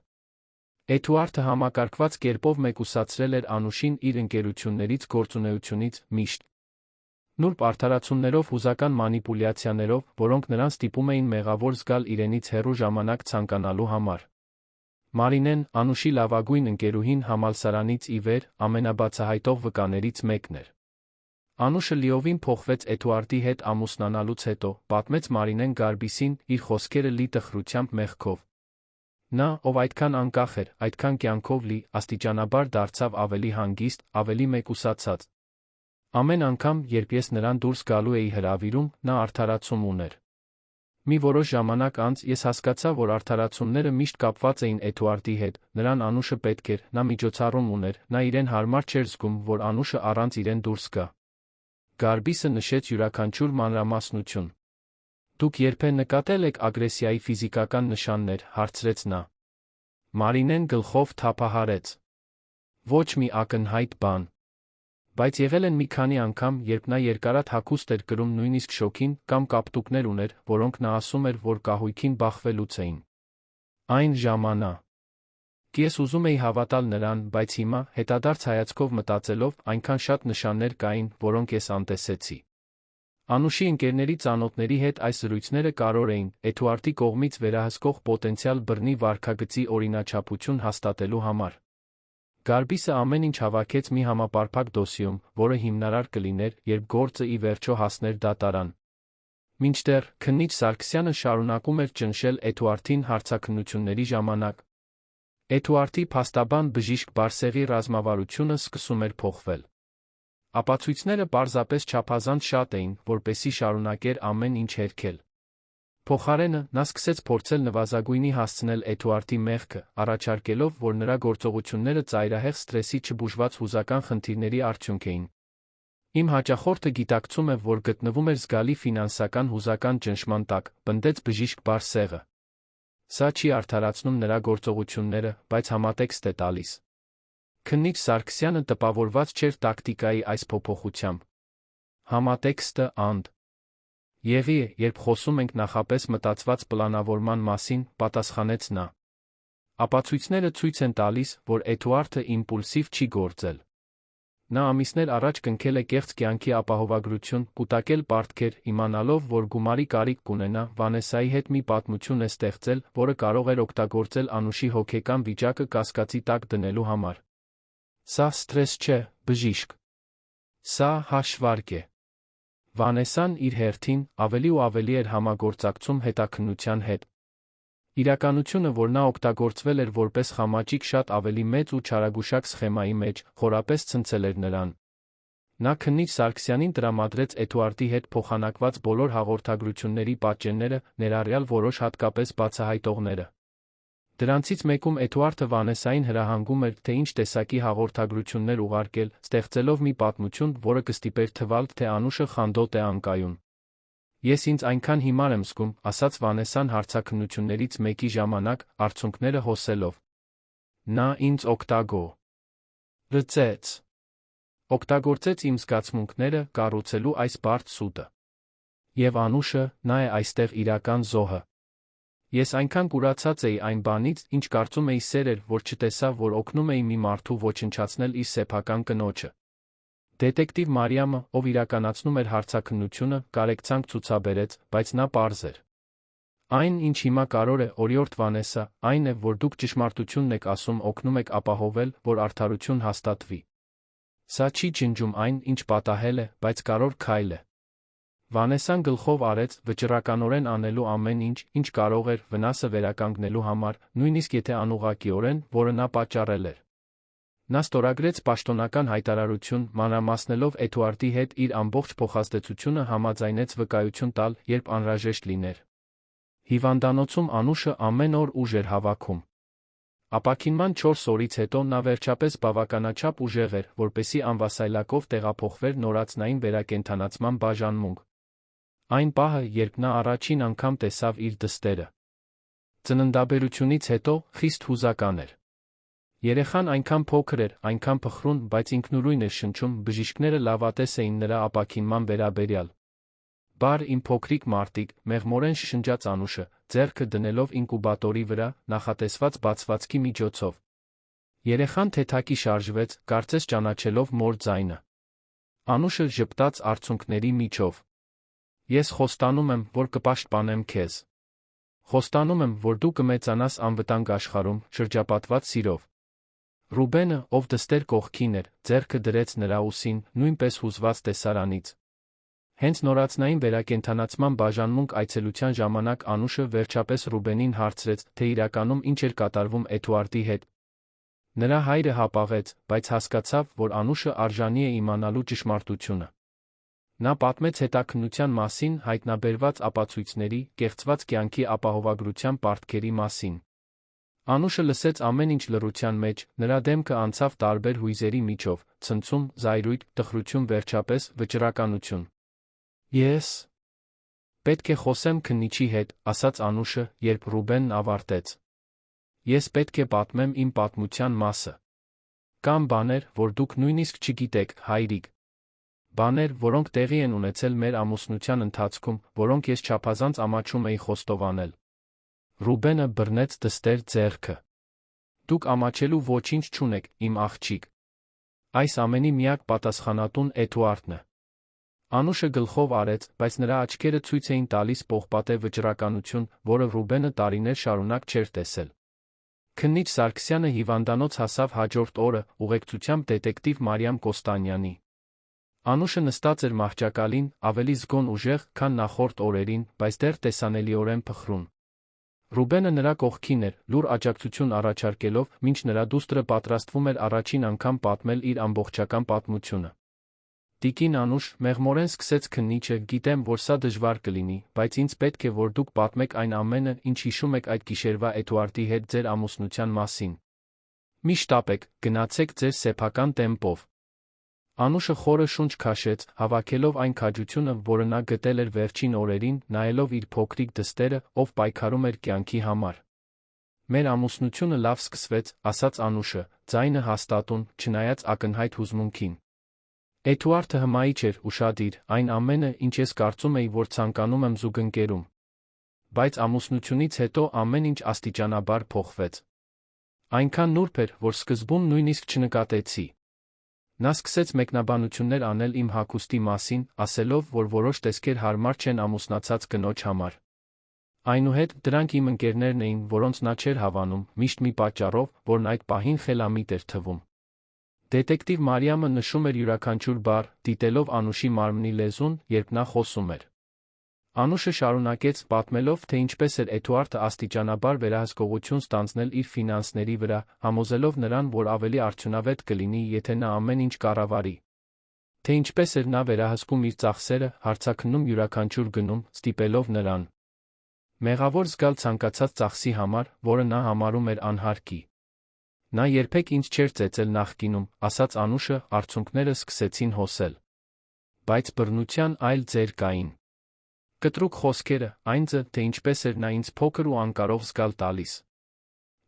Էդուարդը համակարգված կերպով մեկուսացրել էր Անուշին իր ընկերություններից, գործունեությունից, միշտ նուրբ արդարացումներով, հուզական մանիպուլյացիաներով, որոնք նրան ստիպում էին մեղավոր զգալ իրենից հեռու ժամանակ ցանկանալու համար։ Մարինեն, Անուշի լավագույն ընկերուհին, համալսարանից ի վեր ամենաբացահայտող վկաներից մեկն էր։ Անուշը լիովին փոխվեց Էդուարդի հետ ամուսնանալուց հետո, պատմեց Մարինեն Գարբիսին, իր խոսքերը լի տխրությամբ մեղքով։ Նա, ով այդքան անկախ էր, այդքան կյանքով լի, աստիճանաբար դարձավ ավելի հանգիստ, ավելի մեկուսացած։ Ամեն անգամ, երբ ես նրան դուրս գալու էի հրավիրում, նա արդարացում ուներ։ Մի որոշ ժամանակ անց ես հասկացա, որ արդարացումները միշտ կապված էին Էդուարդի հետ, նրան Անուշը պետք էր, նա միջոցառում ուներ, նա իրեն հարմար չէր զգում, որ Անուշը առանց իրեն դուրս գա։ Գարբիսը նշեց յուրաքանչյուր մանրամասնություն։ Դուք երբեք նկատել եք ագրեսիայի ֆիզիկական նշաններ, հարցրեց նա։ Մարինեն գլխով թափահարեց։ Ոչ մի ակնհայտ բան։ Բայց եղել են մի քանի անգամ, երբ նա երկարատ հագուստ էր կրում նույնիսկ շոքին, կամ կապտուկներ ուներ, որոնք նա ասում էր, որ կահույքին բախվելուց էին։ Այն ժամանակ Ես ուզում էի հավատալ նրան, բայց հիմա, հետադարձ հայացքով մտածելով, այնքան շատ նշաններ կային, որոնք ես անտեսեցի։ Անուշի ընկերների ծանոթների հետ այս զրույցները կարևոր էին Էդուարդի կողմից վերահսկող պոտենցիալ բռնի վարքագծի օրինաչափություն հաստատելու համար։ Գարբիսը ամեն ինչ հավաքեց մի համապարփակ դոսիում, որը հիմնարար կլիներ, երբ գործը ի վերջո հասներ դատարան։ Մինչդեռ քննիչ Սարգսյանը շարունակում էր ճնշել Էդուարդին հարցաքննությունների ժամանակ։ Էդուարդի փաստաբան բժիշկ Բարսեղի ռազմավարությունը սկսում էր փոխվել։ Ապացույցները պարզապես չափազանց շատ էին, որպեսզի շարունակեր ամեն ինչ հերքել։ Փոխարենը, նա սկսեց փորձել նվազագույնի հասցնել Էդուարդի մեղքը, առաջարկելով, որ նրա գործողությունները ծայրահեղ սթրեսի չբուժված հուզական խնդիրների արդյունք էին։ Իմ հաճախորդը գիտակցում է, որ գտնվում էր զգալի ֆինանսական հուզական ճնշման տակ, պնդեց բժիշկ Բարսեղը։ Սա չի արդարացնում նրա գործողությունները, բայց համատեքստ է տալիս։ Քննիչ Սարգսյանը տպավորված չէր տակտիկայի այս փոփոխությամբ։ Համատեքստը անդ եղի է, երբ խոսում ենք նախապես մտածված պլանավորման մասին, պատասխանեց նա։ Ապացույցները ցույց են տալիս, որ Էդուարդը իմպուլսիվ չի գործել։ Նա ամիսներ առաջ կնքել է կեղծ կյանքի ապահովագրություն, կուտակել պարտքեր, իմանալով, որ գումարի կարիք կունենա, Վանեսայի հետ մի պատմություն է ստեղծել, որը կարող էր օգտագործել Անուշի հոգեկան վիճակը կասկածի տակ դնելու համար։ Սա սթրես չէ, բժիշկ։ Սա հաշվարկ է։ Վանեսան իր հերթին ավելի ու ավելի էր համագործակցում հետաքննության հետ։ Իրականությունը, որ նա օգտագործվել էր որպես խամաճիկ շատ ավելի մեծ ու չարագուշակ սխեմայի մեջ, խորապես ցնցել էր նրան։ Նա քննիչ Սարգսյանին տրամադրեց Էդուարդի հետ փոխանակված բոլոր հաղորդագրությունների պատճենները, ներառյալ որոշ հատկապես բացահայտողները։ Դրանցից մեկում Էդուարդը Վանեսային հրահանգում էր, թե ինչ տեսակի հաղորդագրություններ ուղարկել, ստեղծելով մի պատմություն, որը կստիպեր թվալ, թե Անուշը խանդոտ է անկայուն։ Ես ինձ այնքան հիմար եմ զգում, ասաց Վանեսան հարցաքննություններից մեկի ժամանակ, արցունքները հոսելով։ Նա ինձ օգտագործեց իմ զգացմունքները կառուցելու այս բարդ սուտը։ Եվ Անուշը, նա է այստեղ իրական զոհը։ Ես այնքան կուրացած էի այն բանից, ինչ կարծում էի սեր էր, որ չտեսա, որ օգնում էի մի մարդու ոչնչացնել իր սեփական կնոջը։ Դետեկտիվ Մարիամը, ով իրականացնում էր հարցաքննությունը, կարեկցանք ցուցաբերեց, բայց նա պարզ էր։ Այն, ինչ հիմա կարող է օրիորդ Վանեսա, այն է, որ դուք ճշմարտությունն եք ասում, օգնում եք ապահովել, որ արդարություն հաստատվի։ Սա չի ջնջում այն, ինչ պատահել է, բայց կարևոր քայլ է։ Վանեսան գլխով արեց, վճռականորեն անելու ամեն ինչ, ինչ կարող էր վնասը վերականգնելու համար, նույնիսկ եթե անուղղակիորեն, որը նա պատճառել էր։ Նա ստորագրեց պաշտոնական հայտարարություն, մանրամասնելով Էդուարդի հետ իր ամբողջ փոխազդեցությունը համաձայնեց վկայություն տալ, երբ անհրաժեշտ լիներ։ Հիվանդանոցում Անուշը ամեն օր ուժ էր հավաքում։ Ապաքինման 4 օրից հետո նա վերջապես բավականաչափ ուժեղ էր, որպեսզի անվասայլակով տեղափոխվեր նորածնային վերակենդանացման բաժանմունք։ Այն պահը, երբ նա առաջին անգամ տեսավ իր դստերը։ Ծննդաբերությունից հետո խիստ հուզական էր։ Երեխան այնքան փոքր էր, այնքան փխրուն, բայց ինքնուրույն էր շնչում, բժիշկները լավատես էին նրա ապաքինման վերաբերյալ։ Բար իմ փոքրիկ մարտիկ, մեղմորեն շշնջաց Անուշը, ձեռքը դնելով ինկուբատորի վրա, նախատեսված բացվածքի միջոցով։ Երեխան թեթակի շարժվեց, կարծես ճանաչելով մոր ձայնը։ Անուշը ժպտաց արցունքների միջով։ Ես խոստանում եմ, որ կպաշտպանեմ քեզ։ Խոստանում եմ, որ դու կմեծանաս անվտանգ աշխարհում, շրջապատված սիրով։ Ռուբենը, ով դստեր կողքին էր, ձեռքը դրեց նրա ուսին, նույնպես հուզված տեսարանից։ Հենց նորածնային վերակենդանացման բաժանմունք այցելության ժամանակ Անուշը վերջապես Ռուբենին հարցրեց, թե իրականում ինչ էր կատարվում Էդուարդի հետ։ Նրա հայրը հապաղեց, բայց հասկացավ, որ Անուշը արժանի է իմանալու ճշմարտությունը։ Նա պատմեց հետաքննության մասին, հայտնաբերված ապացույցների, կեղծված կյանքի ապահովագրության պարտքերի մասին։ Անուշը լսեց ամեն ինչ լռության մեջ, նրա դեմքը անցավ տարբեր հույզերի միջով, ցնցում, զայրույթ, տխրություն, վերջապես վճռականություն։ Ես պետք է խոսեմ քննիչի հետ, ասաց Անուշը, երբ Ռուբենն ավարտեց։ Ես պետք է պատմեմ իմ պատմության մասը։ Կան բաներ, որ դուք նույնիսկ չգիտեք, հայրիկ։ Բաներ, որոնք տեղի են ունեցել մեր ամուսնության ընթացքում, որոնք ես չափազանց ամաչում էի խոստովանել։ Ռուբենը բռնեց դստեր ձեռքը։ Դուք ամաչելու ոչինչ չունեք, իմ աղջիկ։ Այս ամենի միակ պատասխանատուն Էդուարդն է։ Անուշը գլխով արեց, բայց նրա աչքերը ցույց էին տալիս պողպատե վճռականություն, որը Ռուբենը տարիներ շարունակ չէր տեսել։ Քննիչ Սարգսյանը հիվանդանոց հասավ հաջորդ օրը, ուղեկցությամբ դետեկտիվ Մարիամ Կոստանյանի։ Անուշը նստած էր մահճակալին, ավելի զգոն ուժեղ, քան նախորդ օրերին, բայց դեռ տեսանելիորեն փխրուն։ Ռուբենը նրա կողքին էր, լուր աջակցություն առաջարկելով, մինչ նրա դուստրը պատրաստվում էր առաջին անգամ պատմել իր ամբողջական պատմությունը։ Տիկին Անուշ, մեղմորեն սկսեց քննիչը, գիտեմ, որ սա դժվար կլինի, բայց ինձ պետք է, որ դուք պատմեք այն ամենը, ինչ հիշում եք այդ գիշերվա Էդուարդի հետ ձեր ամուսնության մասին։ Մի շտապեք, գնացեք ձեր սեփական տեմպով։ Անուշը խորը շունչ քաշեց, հավաքելով այն քաջությունը, որը նա գտել էր վերջին օրերին, նայելով իր փոքրիկ դստերը, ով պայքարում էր կյանքի համար։ Մեր ամուսնությունը լավ սկսվեց, ասաց Անուշը, ձայնը հաստատուն, չնայած ակնհայտ հուզմունքին։ Էդուարդը հմայիչ էր, ուշադիր, այն ամենը, ինչ ես կարծում էի, որ ցանկանում եմ զուգընկերում։ Բայց ամուսնությունից հետո ամեն ինչ աստիճանաբար փոխվեց։ Այնքան նուրբ էր, որ սկզբում նույնիսկ չնկատեցի։ Նա սկսեց մեկնաբանություններ անել իմ հագուստի մասին, ասելով, որ որոշ տեսքեր հարմար չեն ամուսնացած կնոջ համար։ Այնուհետ, դրանք իմ ընկերներն էին, որոնց նա չէր հավանում, միշտ մի պատճառով, որն այդ պահին խելամիտ էր թվում։ Դետեկտիվ Մարիամը նշում էր յուրաքանչյուր բառ, դիտելով Անուշի մարմնի լեզուն, երբ նա խոսում էր։ Անուշը շարունակեց, պատմելով, թե ինչպես էր Էդուարդը աստիճանաբար վերահսկողություն ստանձնել իր ֆինանսների վրա, համոզելով նրան, որ ավելի արդյունավետ կլինի, եթե նա ամեն ինչ կառավարի։ Թե ինչպես էր նա վերահսկում իր ծախսերը, հարցաքննում յուրաքանչյուր գնում, ստիպելով նրան մեղավոր զգալ ցանկացած ծախսի համար, որը նա համարում էր անհարկի։ Նա երբեք ինձ չէր ծեծել նախկինում, ասաց Անուշը, արցունքները սկսեցին հոսել։ Բայց բռնության այլ ձեր կային։ Կտրուկ խոսքերը, այն ձը, թե ինչպես էր նա ինձ փոքր ու անկարող զգալ տալիս։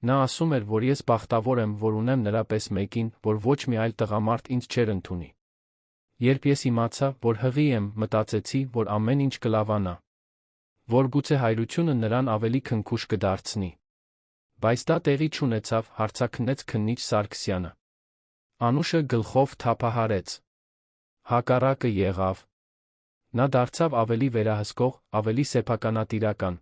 Նա ասում էր, որ ես բախտավոր եմ, որ ունեմ նրա պես մեկին, որ ոչ մի այլ տղամարդ ինձ չէր ընդունի։ Երբ ես իմացա, որ հղի եմ, մտածեցի, որ ամեն ինչ կլավանա։ Որ գուցե հայրությունը նրան ավելի քնքուշ կդարձնի։ Բայց դա տեղի չունեցավ, հարցաքննեց քննիչ Սարգսյանը։ Անուշը գլխով թափահարեց։ Հակառակը եղավ։ Նա դարձավ ավելի վերահսկող, ավելի սեփականատիրական։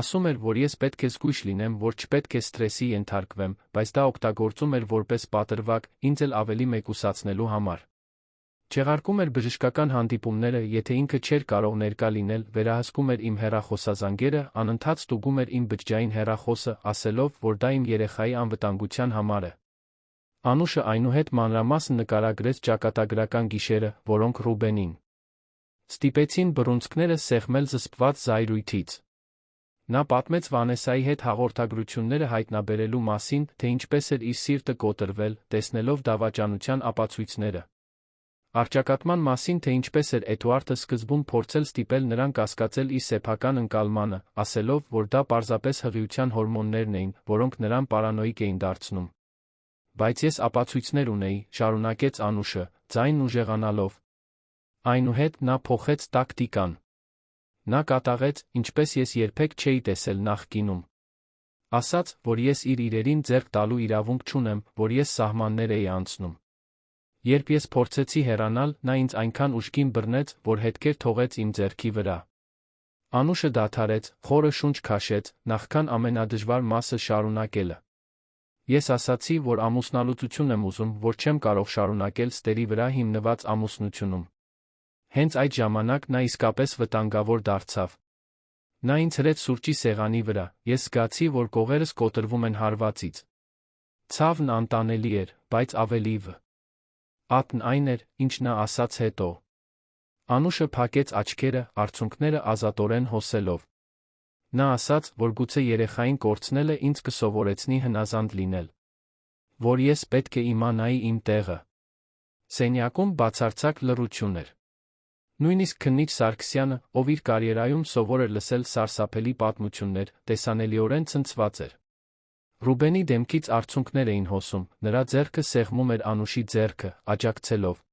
Ասում էր, որ ես պետք է զգույշ լինեմ, որ չպետք է սթրեսի ենթարկվեմ, բայց դա օգտագործում էր որպես պատրվակ, ինձ էլ ավելի մեկուսացնելու համար։ Չեղարկում էր բժշկական հանդիպումները, եթե ինքը չէր կարող ներկա լինել, վերահսկում էր իմ հեռախոսազանգերը, անընդհատ ստուգում էր իմ բջջային հեռախոսը, ասելով, որ դա իմ երեխայի անվտանգության համար է։ Անուշը այնուհետ մանրամասն նկարագրեց ճակատագրական գիշերը, որոնք Ռուբենին ստիպեցին բռունցքները սեղմել զսպված զայրույթից։ Նա պատմեց Վանեսայի հետ հաղորդագրությունները հայտնաբերելու մասին, թե ինչպես էր իր սիրտը կոտրվել, տեսնելով դավաճանության ապացույցները։ Առճակատման մասին, թե ինչպես էր Էդուարդը սկզբում փորձել ստիպել նրան կասկածել իր սեփական ընկալմանը, ասելով, որ դա պարզապես հղիության հորմոններն էին, որոնք նրան պարանոիկ էին դարձնում։ Բայց ես ապացույցներ ունեի, շարունակեց Անուշը, ձայնն ուժեղանալով։ Այնուհետ նա փոխեց տակտիկան։ Նա կատաղեց, ինչպես ես երբեք չէի տեսել նախկինում։ Ասաց, որ ես իր իրերին ձեռք տալու իրավունք չունեմ, որ ես սահմաններ էի անցնում։ Երբ ես փորձեցի հեռանալ, նա ինձ այնքան ուժգին բռնեց, որ հետքեր թողեց իմ ձեռքի վրա։ Անուշը դադարեց, խորը շունչ քաշեց, նախքան ամենադժվար մասը շարունակելը։ Ես ասացի, որ ամուսնալուծություն եմ ուզում, որ չեմ կարող շարունակել ստերի վրա հիմնված ամուսնությունում։ Հենց այդ ժամանակ նա իսկապես վտանգավոր դարձավ։ Նա ինձ հրեց սուրճի սեղանի վրա, ես զգացի, որ կողերս կոտրվում են հարվածից։ Ցավն անտանելի էր, բայց ավելի ատն այն էր, ինչ նա ասաց հետո։ Անուշը փակեց աչքերը, արցունքները ազատորեն հոսելով։ Նա ասաց, որ գուցե երեխային կորցնելը ինձ կսովորեցնի հնազանդ լինել։ Որ ես պետք է իմանայի իմ տեղը։ Սենյակում բացարձակ լռություն էր։ Նույնիսկ քննիչ Սարգսյանը, ով իր կարիերայում սովոր էր լսել սարսափելի պատմություններ, տեսանելիորեն ցնցված էր։ Ռուբենի դեմքից արցունքներ էին հոսում, նրա ձեռքը սեղմում էր Անուշի ձեռքը, աջակցելով։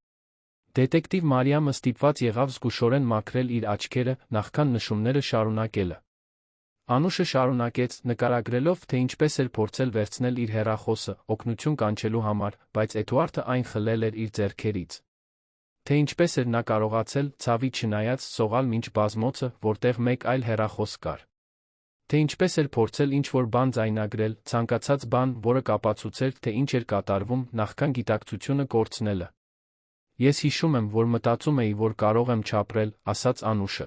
Դետեկտիվ Մարիամը ստիպված եղավ զգուշորեն մաքրել իր աչքերը, նախքան նշումները շարունակելը։ Անուշը շարունակեց, նկարագրելով, թե ինչպես էր փորձել վերցնել իր հեռախոսը, օգնություն կանչելու համար, բայց Էդուարդը այն խլել էր իր ձեռքերից։ Թե ինչպես էր նա կարողացել, ցավի չնայած, սողալ մինչ բազմոցը, որտեղ մեկ այլ հեռախոս կար։ Թե ինչպես էր փորձել ինչ-որ բան ձայնագրել, ցանկացած բան, որը կապացուցեր, թե ինչ էր կատարվում, նախքան գիտակցությունը կորցնելը։ Ես հիշում եմ, որ մտածում էի, որ կարող եմ չապրել, ասաց Անուշը։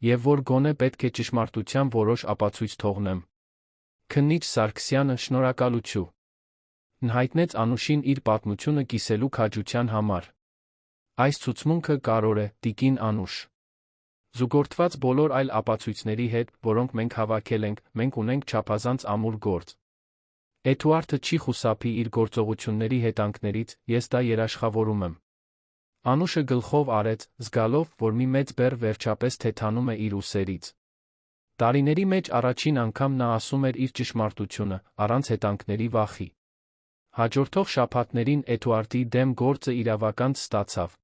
Եվ որ գոնե պետք է ճշմարտության որոշ ապացույց թողնեմ։ Քննիչ Սարգսյանը, շնորհակալություն հայտնեց Անուշին իր պատմությունը կիսելու քաջության համար։ Այս ցուցմունքը կարևոր է, տիկին Անուշ։ Զուգորդված բոլոր այլ ապացույցների հետ, որոնք մենք հավաքել ենք, մենք ունենք չափազանց ամուր գործ։ Էդուարդը չի խուսափի իր գործողությունների հետանքներից, ես դա երաշխավորում եմ։ Անուշը գլխով արեց, զգալով, որ մի մեծ բեռ վերջապես թեթանում է իր ուսերից։ Տարիների մեջ առաջին անգամ նա ասում էր իր ճշմարտությունը, առանց հետանքների վախի։ Հաջորդող շաբաթներին Էդուարդի դեմ գործը իրավական ստացավ։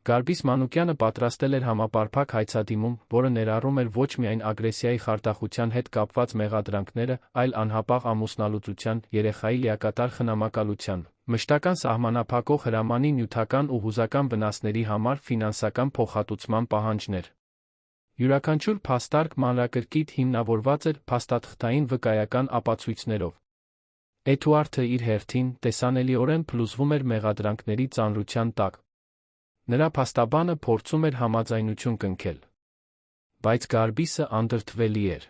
Գարբիս Մանուկյանը պատրաստել էր համապարփակ հայցադիմում, որը ներառում էր ոչ միայն ագրեսիայի խարդախության հետ կապված մեղադրանքները, այլ անհապաղ ամուսնալուծության, երեխայի լիակատար խնամակալության, մշտական սահմանափակող հրամանի նյութական ու հուզական վնասների համար ֆինանսական փոխհատուցման պահանջներ։ Յուրաքանչյուր փաստարկ մանրակրկիտ հիմնավորված էր փաստաթղթային վկայական ապացույցներով։ Էդուարդը իր հերթին տեսանելիորեն փլուզվում էր մեղադրանքների ծանրության տակ։ Նրա փաստաբանը փորձում էր համաձայնություն կնքել։ Բայց Գարբիսը անդրդվելի էր։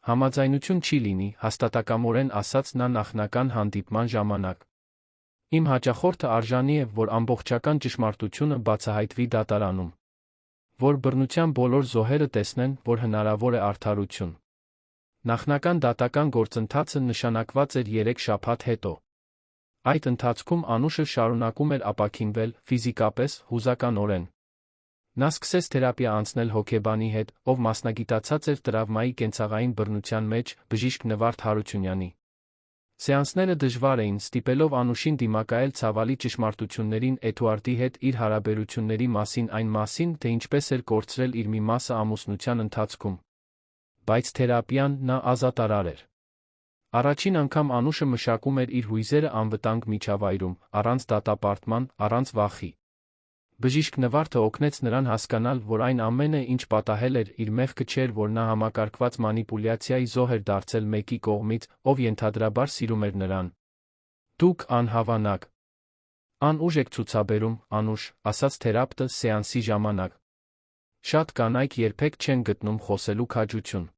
Համաձայնություն չի լինի, հաստատակամորեն ասաց նա նախնական հանդիպման ժամանակ։ Իմ հաճախորդը արժանի է, որ ամբողջական ճշմարտությունը բացահայտվի դատարանում։ Որ բռնության բոլոր զոհերը տեսնեն, որ հնարավոր է արդարություն։ Նախնական դատական գործընթացը նշանակված էր 3 շաբաթ հետո։ Այդ ընթացքում Անուշը շարունակում էր ապաքինվել, ֆիզիկապես, հուզականորեն։ Նա սկսեց թերապիա անցնել հոգեբանի հետ, ով մասնագիտացած էր տրավմայի կենցաղային բռնության մեջ, բժիշկ Նվարդ Հարությունյանի։ Սեանսները դժվար էին, ստիպելով Անուշին դիմակայել ցավալի ճշմարտություններին Էդուարդի հետ իր հարաբերությունների մասին, այն մասին, թե ինչպես էր կորցրել իր մի մասը ամուսնության ընթացքում։ Բայց թերապիան նա ազատարար էր։ Առաջին անգամ Անուշը մշակում էր իր հույզերը անվտանգ միջավայրում, առանց դատապարտման, առանց վախի։ Բժիշկ Նվարդը օգնեց նրան հասկանալ, որ այն ամենը, ինչ պատահել էր, իր մեղքը չէր, որ նա համակարգված մանիպուլյացիայի զոհ էր դարձել մեկի կողմից, ով ենթադրաբար սիրում էր նրան։ Դուք անհավանակ, անուժ եք ցուցաբերում, Անուշ, ասաց թերապևտը սեանսի ժամանակ։ Շատ կանայք երբեք չեն գտնում խոսելու քաջություն։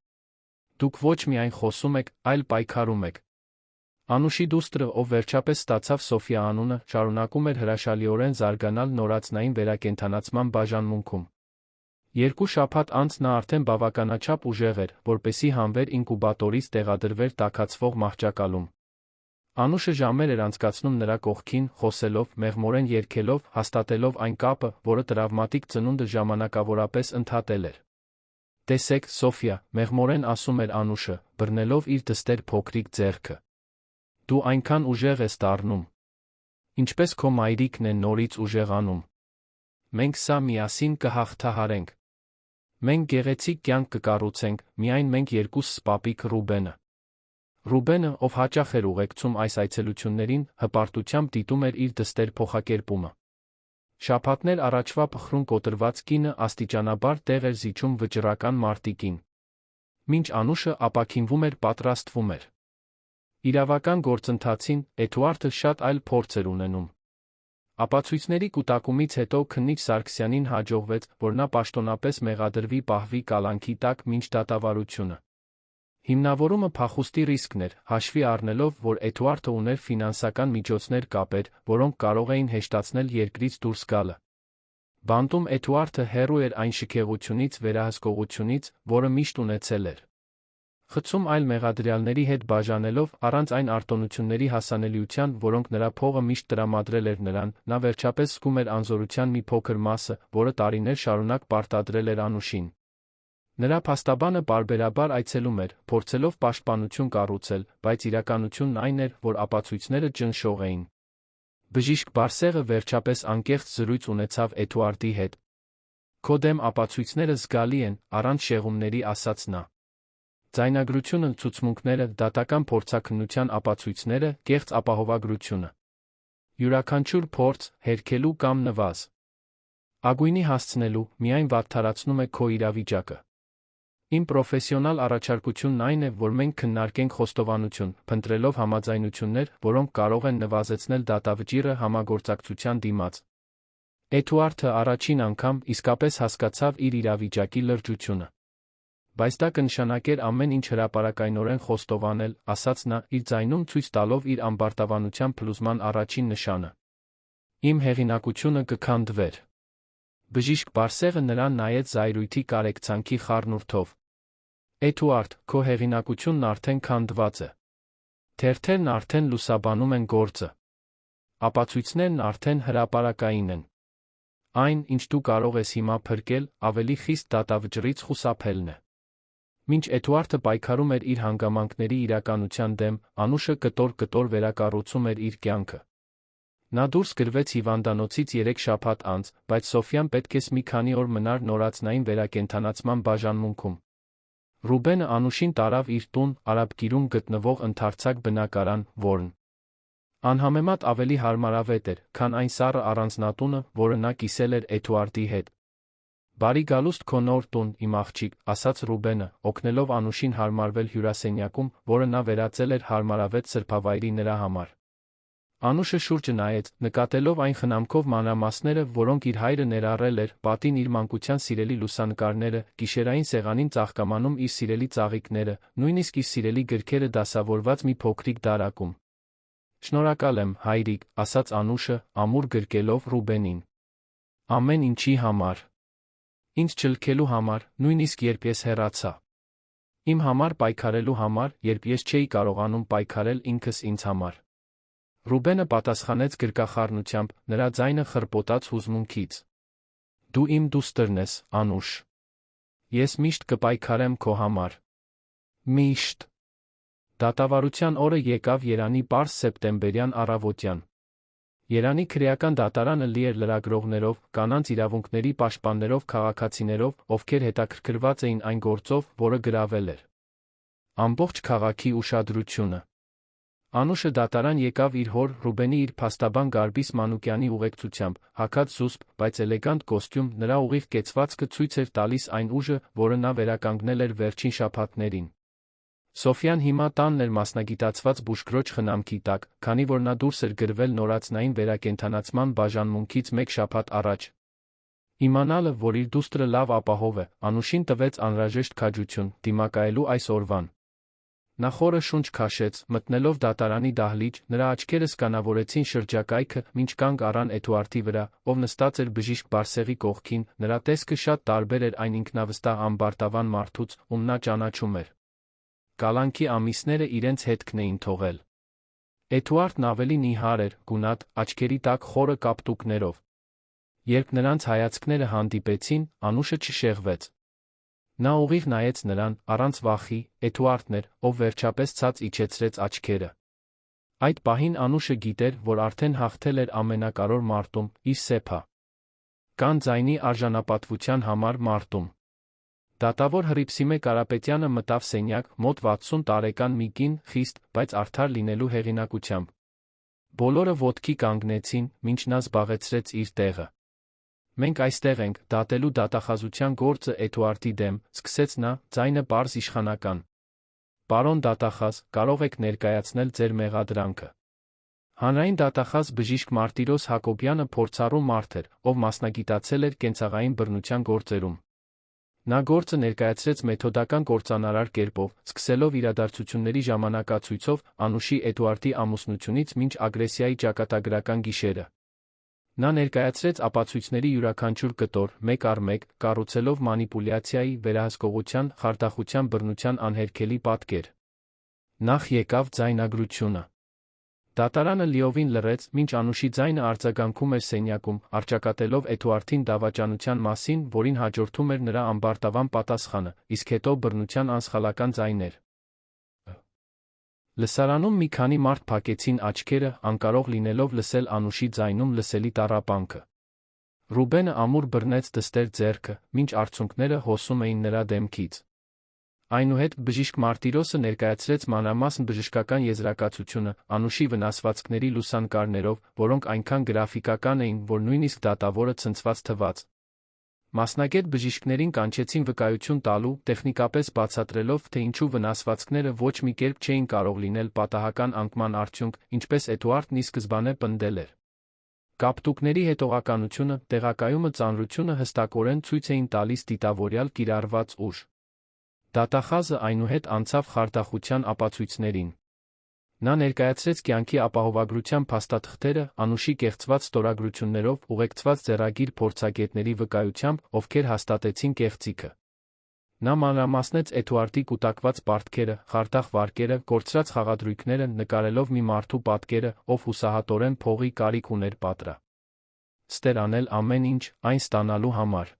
Դուք ոչ միայն խոսում եք, այլ պայքարում եք։ Անուշի դուստրը, ով վերջապես ստացավ Սոֆիա անունը, շարունակում էր հրաշալիորեն զարգանալ նորածնային վերակենդանացման բաժանմունքում։ 2 շաբաթ անց նա արդեն բավականաչափ ուժեղ էր, որպեսզի հանվեր ինկուբատորից տեղադրվեր տաքացվող մահճակալում։ Անուշը ժամեր էր անցկացնում նրա կողքին, խոսելով, մեղմորեն երգելով, հաստատելով այն կապը, որը տրավմատիկ ծնունդը ժամանակավորապես ընդհատել էր։ Տեսեք, Սոֆիա, մեղմորեն ասում էր Անուշը, բռնելով իր դստեր փոքրիկ ձեռքը։ Դու այնքան ուժեղ ես դառնում։ Ինչպես քո մայրիկն է նորից ուժեղանում։ Մենք սա միասին կհաղթահարենք։ Մենք գեղեցիկ կյանք կկառուցենք, միայն մենք երկուսս պապիկ Ռուբենը։ Ռուբենը, ով հաճախ էր ուղեկցում այս այցելություններին, հպարտությամբ դիտում էր իր դստեր փոխակերպումը։ Շաբաթներ առաջվա փխրուն կոտրված կինը աստիճանաբար տեղ էր զիջում վճռական մարտիկին։ Մինչ Անուշը ապաքինվում էր, պատրաստվում էր։ Իրավական գործընթացին Էդուարդը շատ այլ փորձ էր ունենում։ Ապացույցների կուտակումից հետո քննիչ Սարգսյանին հաջողվեց, որ նա պաշտոնապես մեղադրվի պահվի կալանքի տակ մինչ դատավարությունը։ Հիմնավորումը փախուստի ռիսկն էր, հաշվի առնելով, որ Էդուարդը ուներ ֆինանսական միջոցներ կապեր, որոնք կարող էին հեշտացնել երկրից դուրս գալը։ Բանտում Էդուարդը հեռու էր այն շքեղությունից, վերահսկողությունից, որը միշտ ունեցել էր։ Խցում այլ մեղադրյալների հետ բաժանելով, առանց այն արտոնությունների հասանելիության, որոնք նրա փողը միշտ տրամադրել էր նրան, նա վերջապես զգում էր անզորության մի փոքր մասը, որը տարիներ շարունակ պարտադրել էր Անուշին։ Նրա փաստաբանը պարբերաբար այցելում էր, փորձելով պաշտպանություն կառուցել, բայց իրականությունն այն էր, որ ապացույցները ճնշող էին։ Բժիշկ Բարսեղը վերջապես անկեղծ զրույց ունեցավ Էդուարդի հետ։ Քո դեմ ապացույցները զգալի են, առանց շեղումների, ասաց նա։ Ձայնագրությունը, ցուցմունքները, դատական փորձաքննության ապացույցները, կեղծ ապահովագրությունը։ Յուրաքանչյուր փորձ, հերքելու կամ նվազ ագույնի հասցնելու միայն վատթարացնում է քո իրավիճակը։ Իմ պրոֆեսիոնալ առաջարկությունն այն է, որ մենք քննարկենք խոստովանություն, փնտրելով համաձայնություններ, որոնք կարող են նվազեցնել դատավճիռը համագործակցության դիմաց։ Էդուարդը առաջին անգամ իսկապես հասկացավ իր իրավիճակի լրջությունը։ Բայց դա կնշանակեր ամեն ինչ հրապարակայնորեն խոստովանել, ասաց նա, իր ձայնում ցույց տալով իր ամբարտավանության փլուզման առաջին նշանը։ Իմ հեղինակությունը կքանդվեր։ Բժիշկ Բարսեղը նրան նայեց զայրույթի կարեկցանքի խառնուրդով։ Էդուարդ, քո հեղինակությունն արդեն քանդված է։ Թերթերն արդեն լուսաբանում են գործը։ Ապացույցներն արդեն հրապարակային են։ Այն, ինչ դու կարող ես հիմա փրկել, ավելի խիստ դատավճռից խուսափելն է։ Մինչ Էդուարդը պայքարում էր իր հանգամանքների իրականության դեմ, Անուշը կտոր-կտոր վերակառուցում էր իր կյանքը։ Նա դուրս գրվեց հիվանդանոցից 3 շաբաթ անց, բայց Սոֆյան պետք է մի քանի օր մնար նորածնային վերակենդանացման բաժանմունքում։ Ռուբենը Անուշին տարավ իր տուն, Արաբկիրում գտնվող ընդարձակ բնակարան, որն անհամեմատ ավելի հարմարավետ էր, քան այն սառը առանձնատունը, որը նա կիսել էր Էդուարդի հետ։ Բարի գալուստ քո նոր տուն, իմ աղջիկ, ասաց Ռուբենը, օգնելով Անուշին հարմարվել հյուրասենյակում, որը նա վերածել էր հարմարավետ սրբավայրի նրա համար։ Անուշը շուրջը նայեց, նկատելով այն խնամքով մանրամասները, որոնք իր հայրը ներառել էր, պատին իր մանկության սիրելի լուսանկարները, գիշերային սեղանին ծաղկամանում իր սիրելի ծաղիկները, նույնիսկ իր սիրելի գրքերը դասավորված մի փոքրիկ դարակում։ Շնորհակալ եմ, հայրիկ, ասաց Անուշը, ամուր գրկելով Ռուբենին։ Ամեն ինչի համար։ Ինձ չլքելու համար, նույնիսկ երբ ես հեռացա։ Իմ համար պայքարելու համար, երբ ես չէի կարողանում պայքարել ինքս ինձ համար։ Ռուբենը պատասխանեց գրկախառնությամբ, նրա ձայնը խռպոտաց հուզմունքից։ Դու իմ դուստրն ես, Անուշ։ Ես միշտ կպայքարեմ քո համար։ Միշտ։ Դատավարության օրը եկավ Երանի պարզ սեպտեմբերյան առավոտյան։ Երանի քրեական դատարանը լի էր լրագրողներով, կանանց իրավունքների պաշտպաններով, քաղաքացիներով, ովքեր հետաքրքրված էին այն գործով, որը գրավել էր ամբողջ քաղաքի ուշադրությունը։ Անուշը դատարան եկավ իր հոր Ռուբենի իր փաստաբան Գարբիս Մանուկյանի ուղեկցությամբ, հագած զուսպ, բայց էլեգանտ կոստյում, նրա ուղիղ կեցվածքը ցույց էր տալիս այն ուժը, որը նա վերականգնել էր վերջին շաբաթներին։ Սոֆյան հիմա տանն էր մասնագիտացված բուժքրոջ խնամքի տակ, քանի որ նա դուրս էր գրվել նորածնային վերակենդանացման բաժանմունքից 1 շաբաթ առաջ։ Իմանալը, որ իր դուստրը լավ ապահով է, Անուշին տվեց անհրաժեշտ քաջություն դիմակայելու այս օրվան։ Նա խորը շունչ քաշեց, մտնելով դատարանի դահլիճ, նրա աչքերը սկանավորեցին շրջակայքը, մինչ կանգ առան Էդուարդի վրա, ով նստած էր բժիշկ Բարսեղի կողքին, նրա տեսքը շատ տարբեր էր այն ինքնավստահ ամբարտավան մարդուց, ում նա ճանաչում էր։ Կալանքի ամիսները իրենց հետքն էին թողել։ Էդուարդն ավելի նիհար էր, գունատ, աչքերի տակ խորը կապտուկներով։ Երբ նրանց հայացքները հանդիպեցին, Անուշը չշեղվեց։ Նա ուղիղ նայեց նրան, առանց վախի, Էդուարդն էր, ով վերջապես ցած իջեցրեց աչքերը։ Այդ պահին Անուշը գիտեր, որ արդեն հաղթել էր ամենակարոր մարտում, իր սեփա կան ձայնի արժանապատվության համար մարտում։ Դատավոր Հռիփսիմե Կարապետյանը մտավ սենյակ, մոտ 60 տարեկան մի կին, խիստ, բայց արդար լինելու հեղինակությամբ։ Բոլորը ոտքի կանգնեցին, մինչ նա զբաղեցրեց իր տեղը։ Մենք այստեղ ենք, դատելու դատախազության գործը Էդուարդի դեմ, սկսեց նա, ձայնը պարզ իշխանական։ Պարոն դատախազ, կարող եք ներկայացնել ձեր մեղադրանքը։ Հանրային դատախազ բժիշկ Մարտիրոս Հակոբյանը փորձառու մարդ էր, ով մասնագիտացել էր կենցաղային բռնության գործերում։ Նա գործը ներկայացրեց մեթոդական կործանարար կերպով, սկսելով իրադարձությունների ժամանակացույցով, Անուշի Էդուարդի ամուսնությունից մինչ ագրեսիայի ճակատագրական գիշերը։ Նա ներկայացրեց ապացույցների յուրաքանչյուր կտոր, մեկ առ մեկ, կառուցելով մանիպուլյացիայի, վերահսկողության, խարդախության բռնության անհերքելի պատկեր։ Նախ եկավ ձայնագրությունը։ Դատարանը լիովին լռեց, մինչ Անուշի ձայնը արձագանքում էր սենյակում, առճակատելով Էդուարդին դավաճանության մասին, որին հաջորդում էր նրա ամբարտավան պատասխանը, իսկ հետո բռնության անսխալական ձայներ։ Լսարանում մի քանի մարդ փակեցին աչքերը, անկարող լինելով լսել Անուշի ձայնում լսելի տառապանքը։ Ռուբենը ամուր բռնեց դստեր ձեռքը, մինչ արցունքները հոսում էին նրա դեմքից։ Այնուհետ բժիշկ Մարտիրոսը ներկայացրեց մանրամասն բժշկական եզրակացությունը Անուշի վնասվածքների լուսանկարներով, որոնք այնքան գրաֆիկական էին, որ նույնիսկ դատավորը ցնցված թվաց։ Մասնագետ բժիշկներին կանչեցին վկայություն տալու, տեխնիկապես բացատրելով, թե ինչու վնասվածքները ոչ մի կերպ չէին կարող լինել պատահական անկման արդյունք, ինչպես Էդուարդն ի սկզբանե պնդել էր։ Կապտուկների հետողականությունը, տեղակայումը, ծանրությունը հստակորեն ցույց էին տալիս դիտավորյալ կիրառված ուժ։ Դատախազը այնուհետ անցավ խարդախության ապացույցներին։ Նա ներկայացրեց կյանքի ապահովագրության փաստաթղթերը Անուշի կեղծված ստորագրություններով ուղեկցված ձեռագիր փորձագետների վկայությամբ, ովքեր հաստատեցին կեղծիքը։ Նա մանրամասնեց Էդուարդի կուտակված պարտքերը, խարդախ վարկերը, կորցրած խաղադրույքները, նկարելով մի մարդու պատկերը, ով հուսահատորեն փողի կարիք ուներ պատրաստ անել ամեն ինչ, այն ստանալու համար։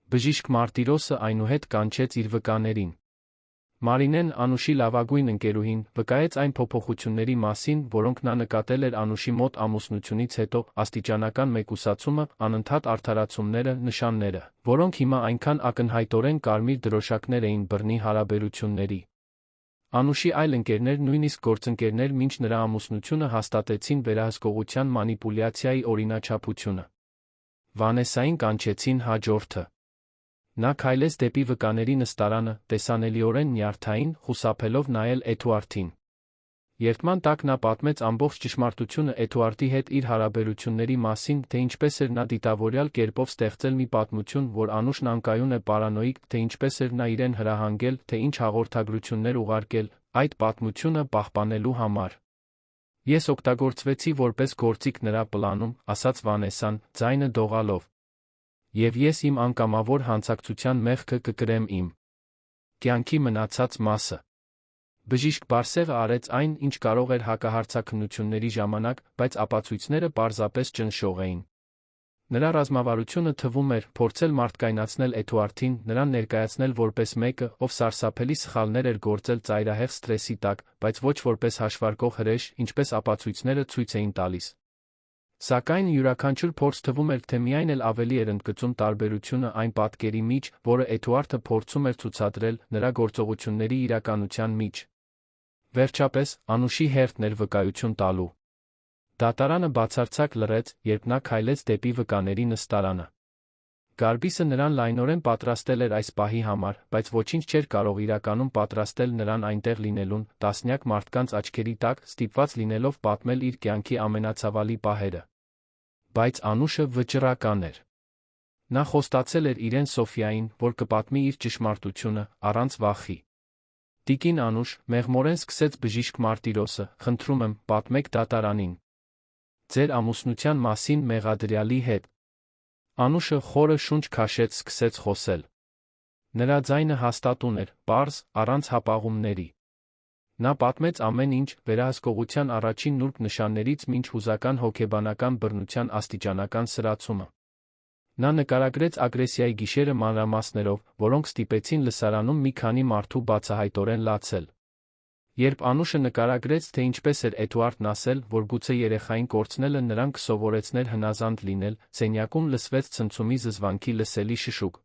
Բժիշկ Մարտիրոսը այնուհետ կանչեց իր վկաներին։ Մարինեն, Անուշի լավագույն ընկերուհին, վկայեց այն փոփոխությունների մասին, որոնք նա նկատել էր Անուշի մոտ ամուսնությունից հետո, աստիճանական մեկուսացումը, անընդհատ արդարացումները, նշանները, որոնք հիմա այնքան ակնհայտորեն կարմիր դրոշակներ էին բռնի հարաբերությունների։ Անուշի այլ ընկերներ, նույնիսկ գործընկերներ մինչ նրա ամուսնությունը հաստատեցին վերահսկողության մանիպուլյացիայի օրինաչափությունը։ Վանեսային կանչեցին հաջորդը։ Նա քայլեց դեպի վկաների նստարանը, տեսանելիորեն նյարդային, խուսափելով նայել Էդուարդին։ Երդման տակ նա պատմեց ամբողջ ճշմարտությունը Էդուարդի հետ իր հարաբերությունների մասին, թե ինչպես էր նա դիտավորյալ կերպով ստեղծել մի պատմություն, որ Անուշն անկայուն է պարանոիկ, թե ինչպես էր նա իրեն հրահանգել, թե ինչ հաղորդագրություններ ուղարկել, այդ պատմությունը պահպանելու համար։ Ես օգտագործվեցի որպես գործիք նրա պլանում, ասաց Վանեսան, ձայնը դողալով։ Եվ ես իմ անկամավոր հանցակցության մեղքը կկրեմ իմ կյանքի մնացած մասը։ Բժիշկ Բարսեղը արեց այն, ինչ կարող էր հակահարցաքննությունների ժամանակ, բայց ապացույցները պարզապես ճնշող էին։ Նրա ռազմավարությունը թվում էր փորձել մարդկայնացնել Էդուարդին, նրան ներկայացնել որպես մեկը, ով սարսափելի սխալներ էր գործել ծայրահեղ սթրեսի տակ, բայց ոչ որպես հաշվարկող հրեշ, ինչպես ապացույցները ցույց էին տալիս։ Սակայն յուրաքանչյուր փորձ թվում էր, թե միայն էլ ավելի էր ընդգծում տարբերությունը այն պատկերի մեջ, որը Էդուարդը փորձում էր ցուցադրել նրա գործողությունների իրականության մեջ։ Վերջապես, Անուշի հերթն էր վկայություն տալու։ Դատարանը բացարձակ լռեց, երբ նա քայլեց դեպի վկաների նստարանը։ Գարբիսը նրան լայնորեն պատրաստել էր այս պահի համար, բայց ոչինչ չէր կարող իրականում պատրաստել նրան այնտեղ լինելուն, տասնյակ մարդկանց աչքերի տակ, ստիպված լինելով պատմել իր կյանքի ամենացավալի պահերը։ Բայց Անուշը վճռական էր։ Նա խոստացել էր իրեն Սոֆիային, որ կպատմի իր ճշմարտությունը, առանց վախի։ Տիկին Անուշ, մեղմորեն սկսեց բժիշկ Մարտիրոսը, խնդրում եմ, պատմեք դատարանին ձեր ամուսնության մասին մեղադրյալի հետ։ Անուշը խորը շունչ քաշեց, սկսեց խոսել։ Նրա ձայնը հաստատուն էր, պարզ, առանց հապաղումների։ Նա պատմեց ամեն ինչ, վերահսկողության առաջին նուրբ նշաններից մինչ հուզական հոգեբանական բռնության աստիճանական սրացումը։ Նա նկարագրեց ագրեսիայի գիշերը մանրամասներով, որոնք ստիպեցին լսարանում մի քանի մարդու բացահայտորեն լացել։ Երբ Անուշը նկարագրեց, թե ինչպես էր Էդուարդն ասել, որ գուցե երեխային կորցնելը նրան կսովորեցներ հնազանդ լինել, սենյակում լսվեց ցնցումի զզվանքի լսելի շշուկ։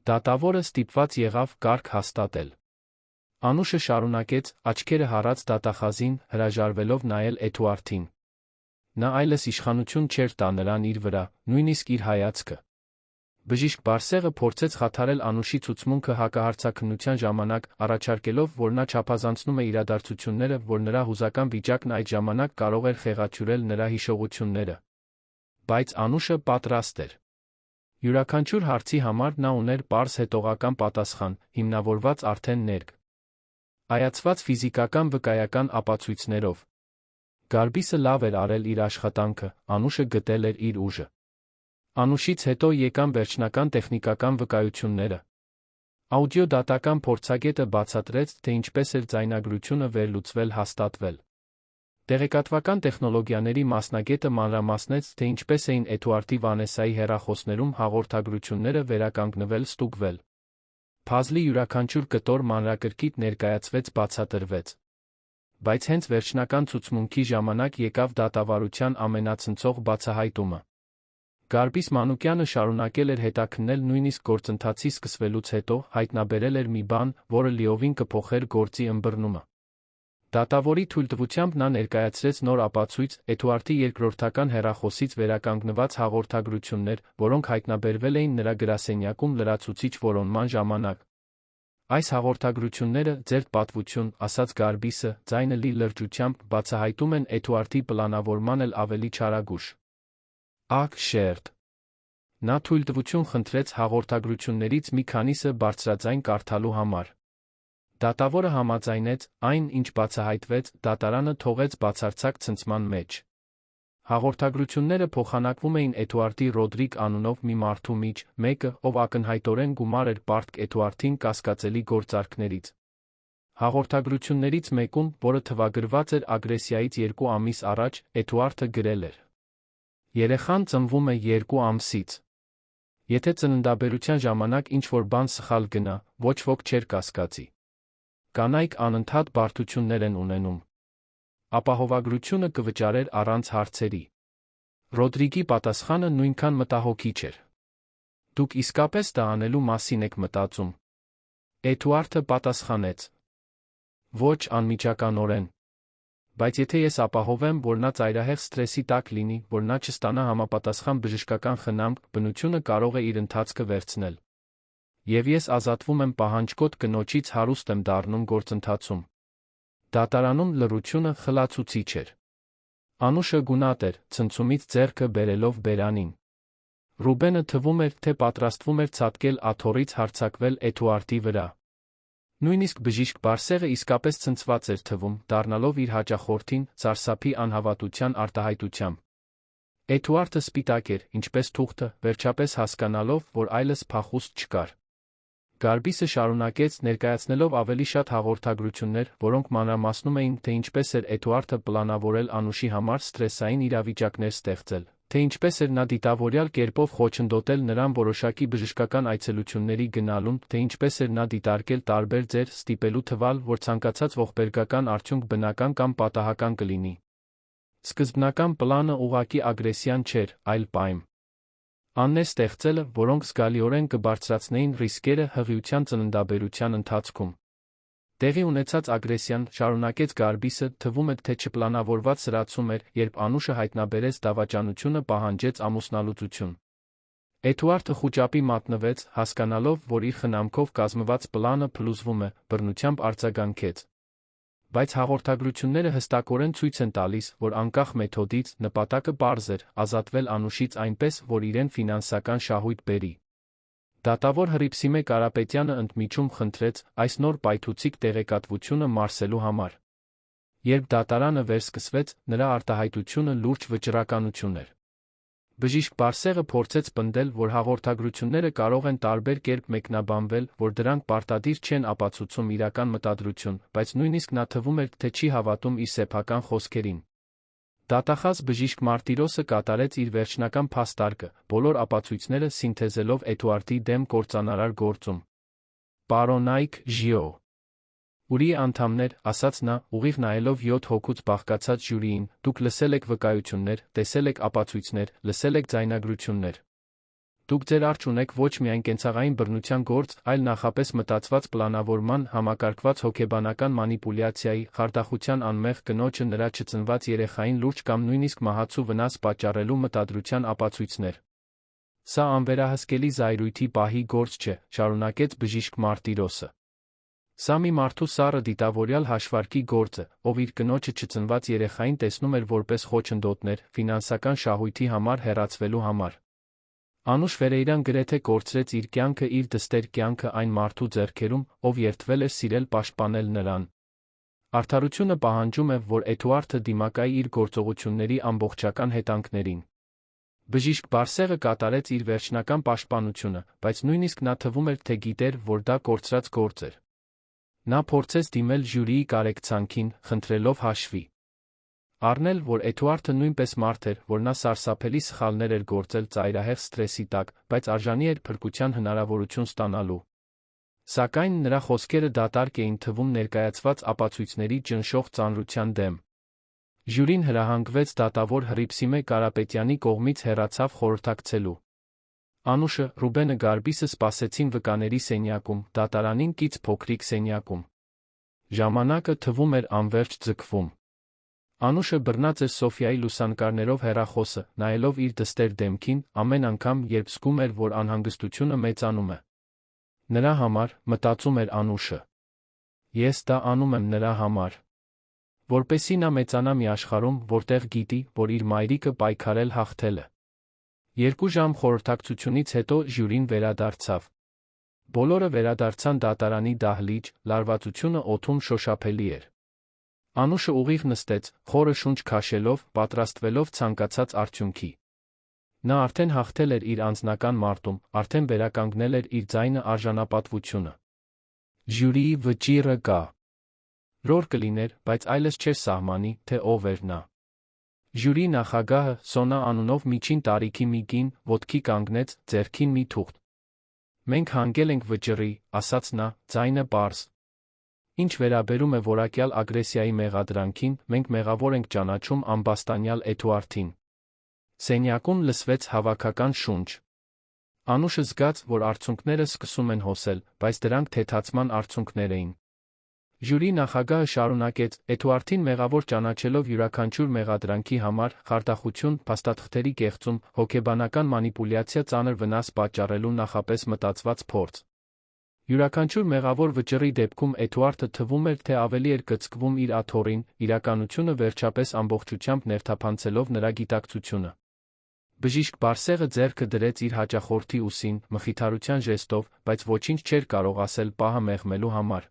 Դատավորը ստիպված եղավ կարգ հաստատել։ Անուշը շարունակեց, աչքերը հառած դատախազին, հրաժարվելով նայել Էդուարդին։ Նա այլս իշխանություն չէր տա նրան իր վրա, նույնիսկ իր հայացքը։ Բժիշկ Բարսեղը փորձեց խաթարել Անուշի ցուցմունքը հակահարցաքննության ժամանակ, առաջարկելով, որ նա չափազանցնում է իրադարձությունները, որ նրա հուզական վիճակն այդ ժամանակ կարող էր խեղաթյուրել նրա հիշողությունները։ Բայց Անուշը պատրաստ էր։ Յուրաքանչյուր հարցի համար նա ուներ պարզ հետողական պատասխան, հիմնավորված արդեն ներկ այացված ֆիզիկական վկայական ապացույցներով։ Գարբիսը լավ էր արել իր աշխատանքը, Անուշը գտել էր իր ուժը։ Անուշից հետո եկան վերջնական տեխնիկական վկայությունները։ Աուդիոդատական փորձագետը բացատրեց, թե ինչպես էր ձայնագրությունը վերլուծվել հաստատվել։ Տեղեկատվական տեխնոլոգիաների մասնագետը մանրամասնեց, թե ինչպես էին Էդուարդի Վանեսայի հեռախոսներում հաղորդագրությունները վերականգնվել ստուգվել։ Փազլի յուրաքանչյուր կտոր մանրակրկիտ ներկայացվեց բացատրվեց։ Բայց հենց վերջնական ցուցմունքի ժամանակ եկավ դատավարության ամենացնցող բացահայտումը։ Գարբիս Մանուկյանը շարունակել էր հետաքննել նույնիսկ գործընթացի սկսվելուց հետո, հայտնաբերել էր մի բան, որը լիովին կփոխեր գործի ըմբռնումը։ Դատավորի թույլտվությամբ նա ներկայացրեց նոր ապացույց, Էդուարդի երկրորդական հեռախոսից վերականգնված հաղորդագրություններ, որոնք հայտնաբերվել էին նրա գրասենյակում լրացուցիչ որոնման ժամանակ։ Այս հաղորդագրությունները, ձերդ պատվություն, ասաց Գարբիսը, ձայնը լի լրջությամբ, բացահայտում են Էդուարդի պլանավորման էլ ավելի չարագուշ։ Ակ շերտ։ Նա թույլտվություն խնդրեց հաղորդագրություններից մի քանիսը բարձրաձայն կարդալու համար։ Դատավորը համաձայնեց, այն, ինչ բացահայտվեց, դատարանը թողեց բացարձակ ցնցման մեջ։ Հաղորդագրությունները փոխանակվում էին Էդուարդի Ռոդրիգ անունով մի մարդու միջ, մեկը, ով ակնհայտորեն գումար էր պարտք Էդուարդին կասկածելի գործարքներից։ Հաղորդագրություններից մեկում, որը թվագրված էր ագրեսիայից 2 ամիս առաջ, Էդուարդը գրել էր. Երեխան ծնվում է 2 ամսից։ Եթե ծննդաբերության ժամանակ ինչ-որ բան սխալ գնա, ոչ ոք չէր կասկածի։ Կանայք անընդհատ բարդություններ են ունենում։ Ապահովագրությունը կվճարեր առանց հարցերի։ Ռոդրիգի պատասխանը նույնքան մտահոգիչ էր։ Դուք իսկապես դա անելու մասին եք մտածում։ Էդուարդը պատասխանեց. Ոչ անմիջականորեն։ Բայց եթե ես ապահովեմ, որ նա ծայրահեղ սթրեսի տակ լինի, որ նա չստանա համապատասխան բժշկական խնամք, բնությունը կարող է իր ընթացքը վերցնել։ Եվ ես ազատվում եմ պահանջկոտ կնոջից հարուստ եմ դառնում գործընթացում։ Դատարանում լռությունը խլացուցիչ էր։ Անուշը գունատ էր, ցնցումից ձեռքը բերելով բերանին։ Ռուբենը թվում էր, թե պատրաստվում էր ցատկել աթոռից հարձակվել Էդուարդի վրա։ Նույնիսկ բժիշկ Բարսեղը իսկապես ցնցված էր թվում, դառնալով իր հաճախորդին, սարսափի անհավատության արտահայտությամբ։ Էդուարդը սպիտակ էր, ինչպես թուղթը, վերջապես հասկանալով, որ այլս փախուստ չկար։ Գարբիսը շարունակեց, ներկայացնելով ավելի շատ հաղորդագրություններ, որոնք մանրամասնում էին, թե ինչպես էր Էդուարդը պլանավորել Անուշի համար սթրեսային իրավիճակներ ստեղծել, թե ինչպես էր նա դիտավորյալ կերպով խոչընդոտել նրան որոշակի բժշկական այցելությունների գնալուն, թե ինչպես էր նա դիտարկել տարբեր ձեր ստիպելու թվալ, որ ցանկացած ողբերգական արդյունք բնական կամ պատահական կլինի։ Սկզբնական պլանը ուղղակի ագրեսիան չէր, այլ պայմ աններ ստեղծելը, որոնք զգալիորեն կբարձրացնեին ռիսկերը հղիության ծննդաբերության ընթացքում։ Տեղի ունեցած ագրեսիան, շարունակեց Գարբիսը, թվում է, թե չպլանավորված սրացում էր, երբ Անուշը հայտնաբերեց դավաճանությունը պահանջեց ամուսնալուծություն։ Էդուարդը խուճապի մատնվեց, հասկանալով, որ իր խնամքով կազմված պլանը փլուզվում է, բռնությամբ արձագանքեց։ Բայց հաղորդագրությունները հստակորեն ցույց են տալիս, որ անկախ մեթոդից, նպատակը պարզ էր՝ ազատվել Անուշից այնպես, որ իրեն ֆինանսական շահույթ բերի։ Դատավոր Հռիփսիմե Կարապետյանը ընդմիջում խնդրեց այս նոր պայթուցիկ տեղեկատվությունը մարսելու համար։ Երբ դատարանը վերսկսվեց, նրա արտահայտությունը լուրջ վճռականություն էր։ Բժիշկ Բարսեղը փորձեց պնդել, որ հաղորդագրությունները կարող են տարբեր կերպ մեկնաբանվել, որ դրանք պարտադիր չեն ապացուցում իրական մտադրություն, բայց նույնիսկ նա թվում էր, թե չի հավատում իր սեփական խոսքերին։ Դատախազ բժիշկ Մարտիրոսը կատարեց իր վերջնական փաստարկը, բոլոր ապացույցները սինթեզելով Էդուարդի դեմ կործանարար գործում։ Պարոնայք Ժիո։ Ուրի անդամներ, ասաց նա, ուղիղ նայելով 7 հոգուց բաղկացած ժյուրիին, դուք լսել եք վկայություններ, տեսել եք ապացույցներ, լսել եք ձայնագրություններ։ Դուք ձեր առջ ունեք ոչ միայն կենցաղային բռնության գործ, այլ նախապես մտածված պլանավորման, համակարգված հոգեբանական մանիպուլյացիայի, խարդախության անմեղ կնոջը նրա չծնված երեխային լուրջ կամ նույնիսկ մահացու վնաս պատճառելու մտադրության ապացույցներ։ Սա անվերահսկելի զայրույթի պահի գործ չէ, շարունակեց բժիշկ Մարտիրոսը։ Սա մի մարդու սառը դիտավորյալ հաշվարկի գործ է, ով իր կնոջը չծնված երեխային տեսնում էր որպես խոչընդոտներ, ֆինանսական շահույթի համար հեռացվելու համար։ Անուշ Ֆերեյրան գրեթե կորցրեց իր կյանքը իր դստեր կյանքը այն մարդու ձեռքերում, ով երդվել էր սիրել պաշտպանել նրան։ Արդարությունը պահանջում է, որ Էդուարդը դիմակայի իր գործողությունների ամբողջական հետանքներին։ Բժիշկ Բարսեղը կատարեց իր վերջնական պաշտպանությունը, բայց նույնիսկ նա թվում էր, թե գիտեր, որ դա կորցրած գործ էր։ Նա փորձեց դիմել ժյուրիի կարեկցանքին, խնդրելով հաշվի առնել, որ Էդուարդը նույնպես մարդ էր, որ նա սարսափելի սխալներ էր գործել ծայրահեղ սթրեսի տակ, բայց արժանի էր փրկության հնարավորություն ստանալու։ Սակայն նրա խոսքերը դատարկ էին թվում ներկայացված ապացույցների ճնշող ծանրության դեմ։ Ժյուրին հրահանգվեց դատավոր Հռիփսիմե Կարապետյանի կողմից հեռացավ խորհրդակցելու։ Անուշը, Ռուբենը Գարբիսը սպասեցին վկաների սենյակում, դատարանին կից փոքրիկ սենյակում։ Ժամանակը թվում էր անվերջ ձգվում։ Անուշը բռնած էր Սոֆիայի լուսանկարներով հեռախոսը, նայելով իր դստեր դեմքին, ամեն անգամ, երբ զգում էր, որ անհանգստությունը մեծանում է։ Նրա համար, մտածում էր Անուշը։ Ես դա անում եմ նրա համար։ Որպեսզի նա մեծանա մի աշխարհում, որտեղ գիտի, որ իր մայրիկը պայքարել հաղթել է։ 2 ժամ խորհրդակցությունից հետո ժյուրին վերադարձավ։ Բոլորը վերադարձան դատարանի դահլիճ, լարվածությունը օդում շոշափելի էր։ Անուշը ուղիղ նստեց, խորը շունչ քաշելով, պատրաստվելով ցանկացած արդյունքի։ Նա արդեն հաղթել էր իր անձնական մարտում, արդեն վերականգնել էր իր ձայնը արժանապատվությունը։ Ժյուրիի վճիռը կա։ Ռոր կլիներ, բայց այլս չէր սահմանի, թե ով էր նա։ Ժյուրի նախագահը, Սոնա անունով միջին տարիքի մի կին, ոտքի կանգնեց, ձեռքին մի թուղթ։ Մենք հանգել ենք վճռի, ասաց նա, ձայնը պարզ։ Ինչ վերաբերում է որակյալ ագրեսիայի մեղադրանքին, մենք մեղավոր ենք ճանաչում ամբաստանյալ Էդուարդին։ Սենյակում լսվեց հավաքական շունչ։ Անուշը զգաց, որ արցունքները սկսում են հոսել, բայց դրանք թեթացման արցունքներ էին։ Ժյուրի նախագահը շարունակեց. Էդուարդին մեղավոր ճանաչելով յուրաքանչյուր մեղադրանքի համար, խարդախություն, փաստաթղթերի կեղծում, հոգեբանական մանիպուլյացիա, ծանր վնաս պատճառելու նախապես մտածված փորձ։ Յուրաքանչյուր մեղավոր վճռի դեպքում Էդուարդը թվում էր, թե ավելի էր կծկվում իր աթոռին, իրականությունը վերջապես ամբողջությամբ ներթափանցելով նրա գիտակցությունը։ Բժիշկ Բարսեղը ձեռքը դրեց իր հաճախորդի ուսին, մխիթարության ժեստով, բայց ոչինչ չէր կարող ասել պահը մեղմելու համար։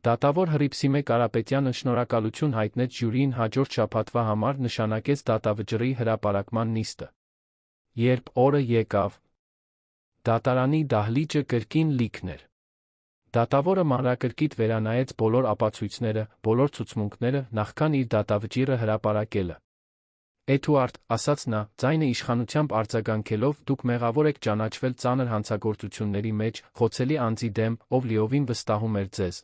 Դատավոր Հռիփսիմե Կարապետյանը շնորհակալություն հայտնեց ժյուրիին հաջորդ շաբաթվա համար նշանակեց դատավճռի հրապարակման նիստը։ Երբ օրը եկավ, դատարանի դահլիճը կրկին լիքն էր։ Դատավորը մանրակրկիտ վերանայեց բոլոր ապացույցները, բոլոր ցուցմունքները, նախքան իր դատավճիռը հրապարակելը։ Էդուարդ, ասաց նա, ձայնը իշխանությամբ արձագանքելով, դուք մեղավոր եք ճանաչվել ծանր հանցագործությունների մեջ, խոցելի անձի դեմ, ով լիովին վստահում էր ձեզ։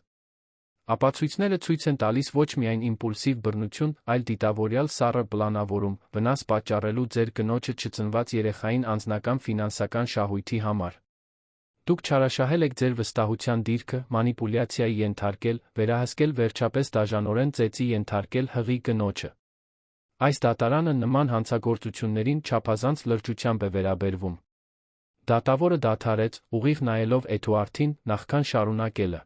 Ապացույցները ցույց են տալիս ոչ միայն իմպուլսիվ բռնություն, այլ դիտավորյալ սառը պլանավորում, վնաս պատճառելու ձեր կնոջը չծնված երեխային անձնական ֆինանսական շահույթի համար։ Դուք չարաշահել եք ձեր վստահության դիրքը, մանիպուլյացիայի ենթարկել, վերահսկել վերջապես դաժանորեն ծեծի ենթարկել հղի կնոջը։ Այս դատարանը նման հանցագործություններին չափազանց լրջությամբ է վերաբերվում։ Դատավորը դադարեց, ուղիղ նայելով Էդուարդին, նախքան շարունակելը։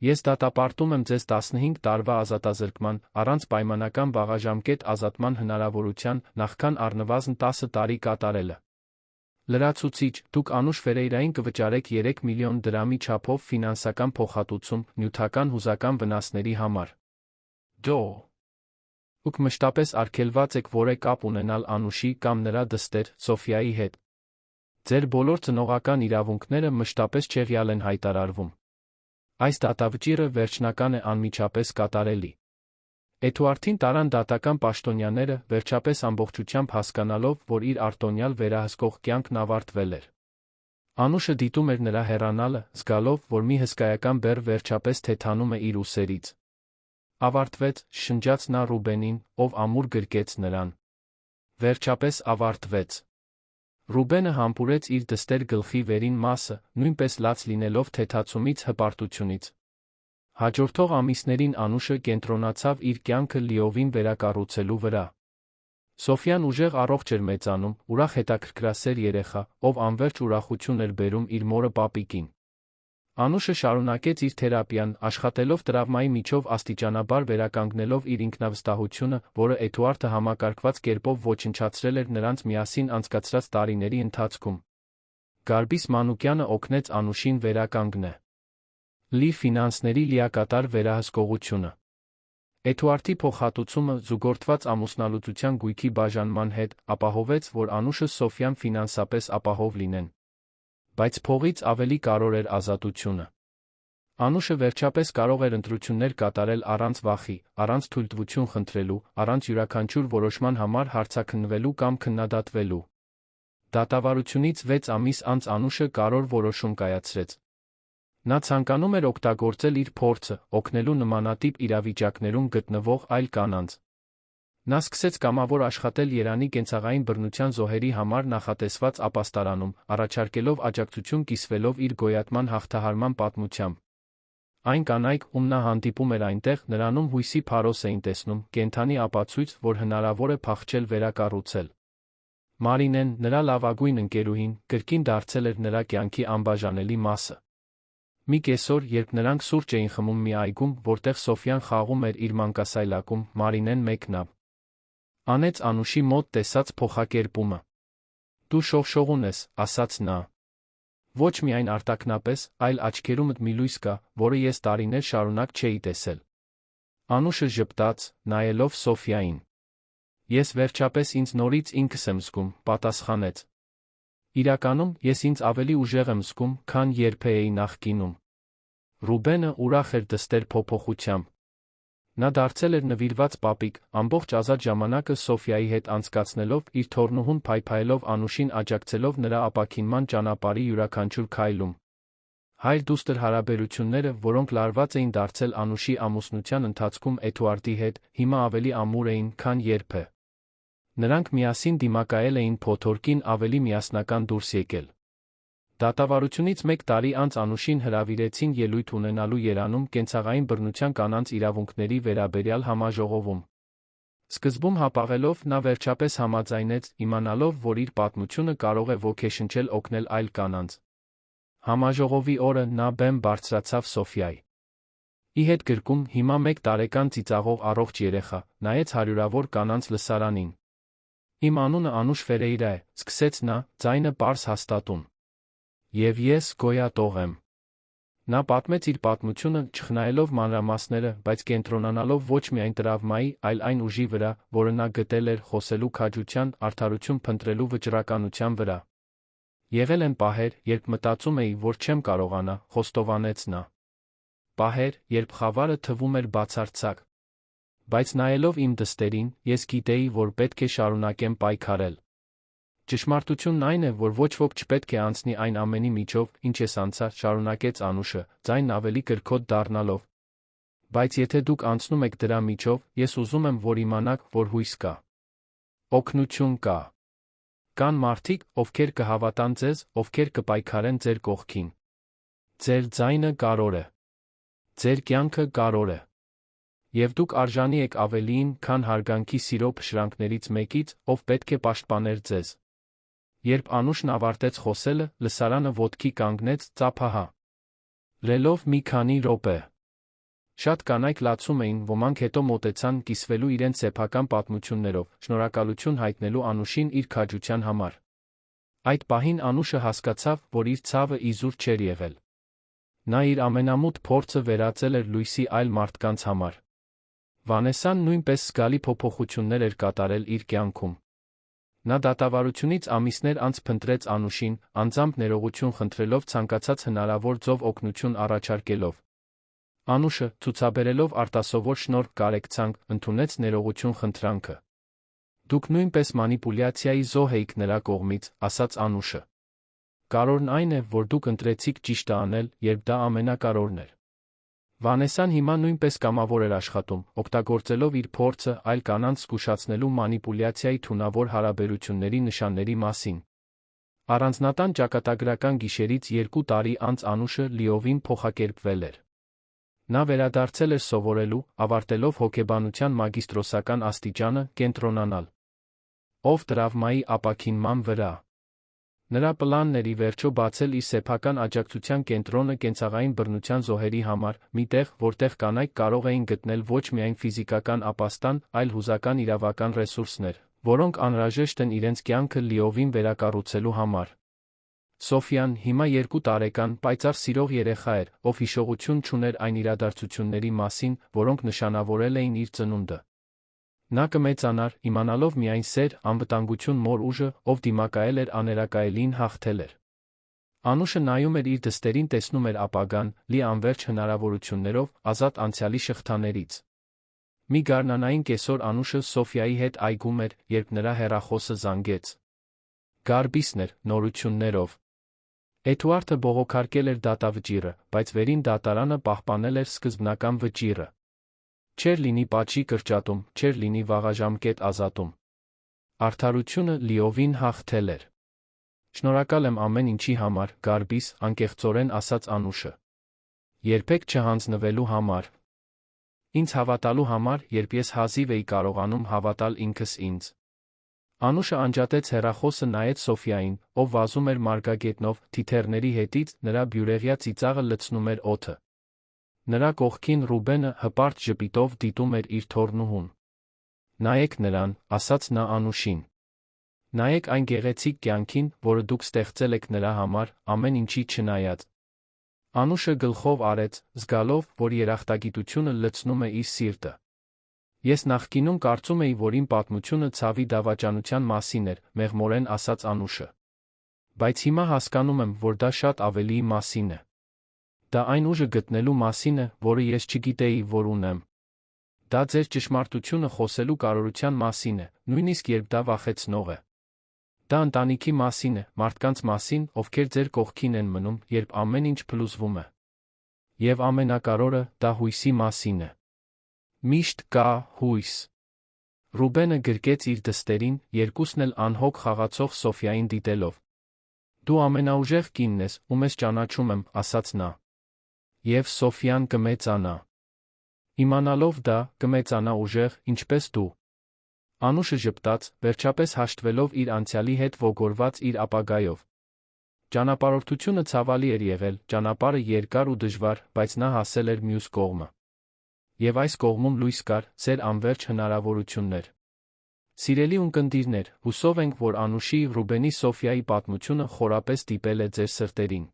Ես դատապարտում եմ ձեզ 15 տարվա ազատազրկման, առանց պայմանական վաղաժամկետ ազատման հնարավորության, նախքան առնվազն 10 տարի կատարելը։ Լրացուցիչ, դուք Անուշ Ֆերեյրային կվճարեք 3 միլիոն դրամի չափով ֆինանսական փոխհատուցում, նյութական հուզական վնասների համար։ Դուք մշտապես արգելված եք որևէ կապ ունենալ Անուշի կամ նրա դստեր Սոֆիայի հետ։ Ձեր բոլոր ծնողական իրավունքները մշտապես չեղյալ են հայտարարվում։ Այս դատավճիռը վերջնական է անմիջապես կատարելի։ Էդուարդին տարան դատական պաշտոնյաները, վերջապես ամբողջությամբ հասկանալով, որ իր արտոնյալ վերահսկող կյանքն ավարտվել էր։ Անուշը դիտում էր նրա հեռանալը, զգալով, որ մի հսկայական բեռ վերջապես թեթանում է իր ուսերից։ Ավարտվեց, շնջաց նա Ռուբենին, ով ամուր գրկեց նրան։ Վերջապես ավարտվեց։ Ռուբենը համբուրեց իր դստեր գլխի վերին մասը, նույնպես լաց լինելով թեթացումից, հպարտությունից։ Հաջորդող ամիսներին Անուշը կենտրոնացավ իր կյանքը լիովին վերակառուցելու վրա։ Սոֆիան ուժեղ առողջ էր մեծանում, ուրախ հետաքրքրասեր երեխա, ով անվերջ ուրախություն էր բերում իր մորը պապիկին։ Անուշը շարունակեց իր թերապիան, աշխատելով տրավմայի միջով աստիճանաբար վերականգնելով իր ինքնավստահությունը, որը Էդուարդը համակարգված կերպով ոչնչացրել էր նրանց միասին անցկացրած տարիների ընթացքում։ Գարբիս Մանուկյանը օգնեց Անուշին վերականգնել լի ֆինանսների լիակատար վերահսկողությունը։ Էդուարդի փոխհատուցումը, զուգորդված ամուսնալուծության գույքի բաժանման հետ, ապահովեց, որ Անուշը Սոֆիան ֆինանսապես ապահով լինեն։ Բայց փողից ավելի կարևոր էր ազատությունը։ Անուշը վերջապես կարող էր ընտրություններ կատարել առանց վախի, առանց թույլտվություն խնդրելու, առանց յուրաքանչյուր որոշման համար հարցաքննվելու կամ քննադատվելու։ Դատավարությունից 6 ամիս անց Անուշը կարևոր որոշում կայացրեց։ Նա ցանկանում էր օգտագործել իր փորձը, օգնելու նմանատիպ իրավիճակներում գտնվող այլ կանանց։ Նա սկսեց կամավոր աշխատել Երանի կենցաղային բռնության զոհերի համար նախատեսված ապաստարանում, առաջարկելով աջակցություն կիսվելով իր գոյատման հաղթահարման պատմությամբ։ Այն կանայք, ում նա հանդիպում էր այնտեղ, նրանում հույսի փարոս էին տեսնում, կենդանի ապացույց, որ հնարավոր է փախչել վերակառուցել։ Մարինեն, նրա լավագույն ընկերուհին, կրկին դարձել էր նրա կյանքի անբաժանելի մասը։ Մի կեսօր, երբ նրանք սուրճ էին խմում մի այգում, որտեղ Սոֆյան խաղում էր իր մանկասայլակում, Մարինեն մեկնավ։ Անեց Անուշի մոտ տեսած փոխակերպումը։ «Դու շողշողուն ես», ասաց նա։ «Ոչ միայն արտաքնապես, այլ աչքերումդ մի լույս կա, որը ես տարիներ շարունակ չէի տեսել»։ Անուշը ժպտաց, նայելով Սոֆյային։ «Ես վերջապես ինձ նորից ինքս եմ զգում», պատասխանեց։ «Իրականում, ես ինձ ավելի ուժեղ եմ զգում, քան երբևէ նախկինում»։ Ռուբենը ուրախ էր դստեր փոփոխությամբ։ Նա դարձել էր նվիրված պապիկ, ամբողջ ազատ ժամանակը Սոֆյայի հետ անցկացնելով, իր թոռնուհուն փայփայելով Անուշին աջակցելով նրա ապաքինման ճանապարհի յուրաքանչյուր քայլում։ Հայր-դուստր հարաբերությունները, որոնք լարված էին դարձել Անուշի ամուսնության ընթացքում Էդուարդի հետ, հիմա ավելի ամուր էին, քան երբևէ։ Նրանք միասին դիմակայել էին փոթորկին ավելի միասնական դուրս եկել։ Դատավարությունից մեկ տարի անց Անուշին հրավիրեցին ելույթ ունենալու Երանում կենցաղային բռնության կանանց իրավունքների վերաբերյալ համաժողովում։ Սկզբում հապաղելով, նա վերջապես համաձայնեց, իմանալով, որ իր պատմությունը կարող է ոգեշնչել օգնել այլ կանանց։ Համաժողովի օրը նա բեմ բարձրացավ Սոֆյայի ի հետ գրկում, հիմա 1 տարեկան ծիծաղող առողջ երեխա, նայեց հարյուրավոր կանանց լսարանին։ «Իմ անունը Անուշ Ֆերեյրա է», սկսեց նա, ձայնը պարզ հաստատուն։ «Եվ ես գոյատող եմ»։ Նա պատմեց իր պատմությունը, չխնայելով մանրամասները, բայց կենտրոնանալով ոչ միայն տրավմայի, այլ այն ուժի վրա, որը նա գտել էր խոսելու քաջության, արդարություն փնտրելու վճռականության վրա։ «Եղել են պահեր, երբ մտածում էի, որ չեմ կարողանա», խոստովանեց նա։ «Պահեր, երբ խավարը թվում էր բացարձակ։ Բայց նայելով իմ դստերին, ես գիտեի, որ պետք է շարունակեմ պայքարել։ Ճշմարտությունն այն է, որ ոչ ոք չպետք է անցնի այն ամենի միջով, ինչ ես անցա», շարունակեց Անուշը, ձայնն ավելի կրքոտ դառնալով։ «Բայց եթե դուք անցնում եք դրա միջով, ես ուզում եմ, որ իմանաք, որ հույս կա։ Օգնություն կա։ Կան մարդիկ, ովքեր կհավատան ձեզ, ովքեր կպայքարեն ձեր կողքին։ Ձեր ձայնը կարևոր է։ Ձեր կյանքը կարևոր է։ Եվ դուք արժանի եք ավելիին, քան հարգանքի սիրո փշրանքներից մեկից, ով պետք է պաշտպաներ ձեզ»։ Երբ Անուշն ավարտեց խոսելը, լսարանը ոտքի կանգնեց, ծափահա լելով մի քանի րոպե։ Շատ կանայք լացում էին, ոմանք հետո մոտեցան կիսվելու իրենց սեփական պատմություններով, շնորհակալություն հայտնելու Անուշին իր քաջության համար։ Այդ պահին Անուշը հասկացավ, որ իր ցավը իզուր չէր եղել։ Նա իր ամենամութ փորձը վերածել էր լույսի այլ մարդկանց համար։ Վանեսան նույնպես զգալի փոփոխություններ էր կատարել իր կյանքում։ Նա դատավարությունից ամիսներ անց փնտրեց Անուշին, անձամբ ներողություն խնդրելով ցանկացած հնարավոր ձով օգնություն առաջարկելով։ Անուշը, ցուցաբերելով արտասովոր շնորհք կարեկցանք, ընդունեց ներողություն խնդրանքը։ «Դուք նույնպես մանիպուլյացիայի զոհ էիք նրա կողմից», ասաց Անուշը։ «Կարևորն այն է, որ դուք ընտրեցիք ճիշտը անել, երբ դա ամենակարևորն էր»։ Վանեսան հիմա նույնպես կամավոր էր աշխատում, օգտագործելով իր փորձը այլ կանանց զգուշացնելու մանիպուլյացիայի թունավոր հարաբերությունների նշանների մասին։ Առանձնատան ճակատագրական գիշերից 2 տարի անց Անուշը լիովին փոխակերպվել էր։ Նա վերադարձել էր սովորելու, ավարտելով հոգեբանության մագիստրոսական աստիճանը, կենտրոնանալ ով տրավմայի ապաքինման վրա։ Նրա պլանն էր ի վերջո բացել իր սեփական աջակցության կենտրոնը կենցաղային բռնության զոհերի համար, մի տեղ, որտեղ կանայք կարող էին գտնել ոչ միայն ֆիզիկական ապաստան, այլ հուզական իրավական ռեսուրսներ, որոնք անհրաժեշտ են իրենց կյանքը լիովին վերակառուցելու համար։ Սոֆյան, հիմա 2 տարեկան, պայծառ սիրող երեխա էր, ով հիշողություն չուներ այն իրադարձությունների մասին, որոնք նշանավորել էին իր ծնունդը։ Նա կմեծանար, իմանալով միայն սեր, անվտանգություն մոր ուժը, ով դիմակայել էր աներակայելին հաղթել էր։ Անուշը նայում էր իր դստերին, տեսնում էր ապագան, լի անվերջ հնարավորություններով, ազատ անցյալի շղթաներից։ Մի գարնանային կեսօր Անուշը Սոֆյայի հետ այգում էր, երբ նրա հեռախոսը զանգեց։ Գարբիսն էր, նորություններով։ Էդուարդը բողոքարկել էր դատավճիռը, բայց վերին դատարանը պահպանել էր սկզբնական վճիռը։ Չէր լինի պատժի կրճատում, չէր լինի վաղաժամկետ ազատում։ Արդարությունը լիովին հաղթել էր։ Շնորհակալ եմ ամեն ինչի համար, Գարբիս, անկեղծորեն ասաց Անուշը։ Երբեք չհանձնվելու համար։ Ինձ հավատալու համար, երբ ես հազիվ էի կարողանում հավատալ ինքս ինձ։ Անուշը անջատեց հեռախոսը, նայեց Սոֆիային, ով վազում էր մարգագետնով, թիթեռների հետից, նրա բյուրեղյա ծիծաղը լցնում էր օդը։ Նրա կողքին Ռուբենը հպարտ ժպիտով դիտում էր իր թոռնուհուն։ Նայեք նրան, ասաց նա Անուշին։ Նայեք այն գեղեցիկ կյանքին, որը դուք ստեղծել եք նրա համար, ամեն ինչի չնայած։ Անուշը գլխով արեց, զգալով, որ երախտագիտությունը լցնում է իր սիրտը։ Ես նախկինում կարծում էի, որ իմ պատմությունը ցավի դավաճանության մասին էր, մեղմորեն ասաց Անուշը։ Բայց հիմա հասկանում եմ, որ դա շատ ավելիի մասին է։ Դա այն ուժը գտնելու մասին է, որը ես չգիտեի, որ ունեմ։ Դա ձեր ճշմարտությունը խոսելու կարողության մասին է, նույնիսկ երբ դա վախեցնող է։ Դա ընտանիքի մասին է, մարդկանց մասին, ովքեր ձեր կողքին են մնում, երբ ամեն ինչ փլուզվում է։ Եվ ամենակարևորը, դա հույսի մասին է։ Միշտ կա հույս։ Ռուբենը գրկեց իր դստերին, երկուսն էլ անհոգ խաղացող Սոֆիային դիտելով։ Դու ամենաուժեղ կինն ես, ում ես ճանաչում եմ, ասաց նա։ Եվ Սոֆիան կմեծանա։ Իմանալով դա, կմեծանա ուժեղ, ինչպես դու։ Անուշը ժպտաց, վերջապես հաշտվելով իր անցյալի հետ ոգորված իր ապագայով։ Ճանապարհորդությունը ցավալի էր եղել, ճանապարհը երկար ու դժվար, բայց նա հասել էր մյուս կողմը։ Եվ այս կողմում լույս կար, ծեր անվերջ հնարավորություններ։ Սիրելի ունկնդիրներ, հուսով ենք, որ Անուշի, Ռուբենի, Սոֆիայի պատմությունը խորապես դիպել է ձեր սրտերին։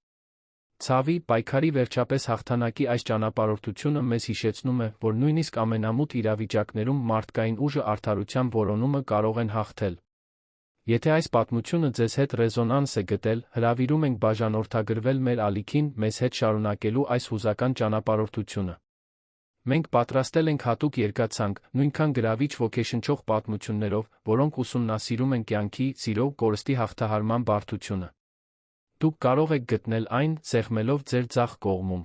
Ցավի, պայքարի վերջապես հաղթանակի այս ճանապարհորդությունը մեզ հիշեցնում է, որ նույնիսկ ամենամութ իրավիճակներում մարդկային ուժը արդարության որոնումը կարող են հաղթել։ Եթե այս պատմությունը ձեզ հետ ռեզոնանս է գտել, հրավիրում ենք բաժանորդագրվել մեր ալիքին, մեզ հետ շարունակելու այս հուզական ճանապարհորդությունը։ Մենք պատրաստել ենք հատուկ երկացանք, նույնքան գրավիչ ոգեշնչող պատմություններով, որոնք ուսումնասիրում են կյանքի, սիրո, կորստի հաղթահարման բարդությունը։ Դուք կարող եք գտնել այն, սեղմելով ձեր ձախ կողմում։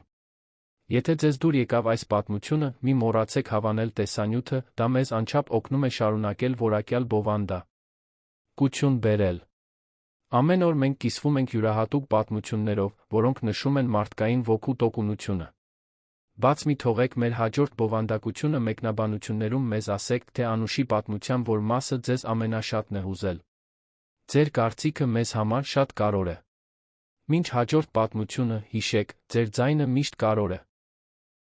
Եթե ձեզ դուր եկավ այս պատմությունը, մի մոռացեք հավանել տեսանյութը, դա մեզ անչափ օգնում է շարունակել որակյալ բովանդա։ Կություն բերել։ Ամեն օր մենք կիսվում ենք յուրահատուկ պատմություններով, որոնք նշում են մարդկային ոգու տոկունությունը։ Բաց մի թողեք մեր հաջորդ բովանդակությունը մեկնաբանություններում մեզ ասեք, թե Անուշի պատմության որ մասը ձեզ ամենաշատն է հուզել։ Ձեր կարծիքը մեզ համար շատ կարևոր է։ Մինչ հաջորդ պատմությունը, հիշեք, ձեր ձայնը միշտ կարևոր է։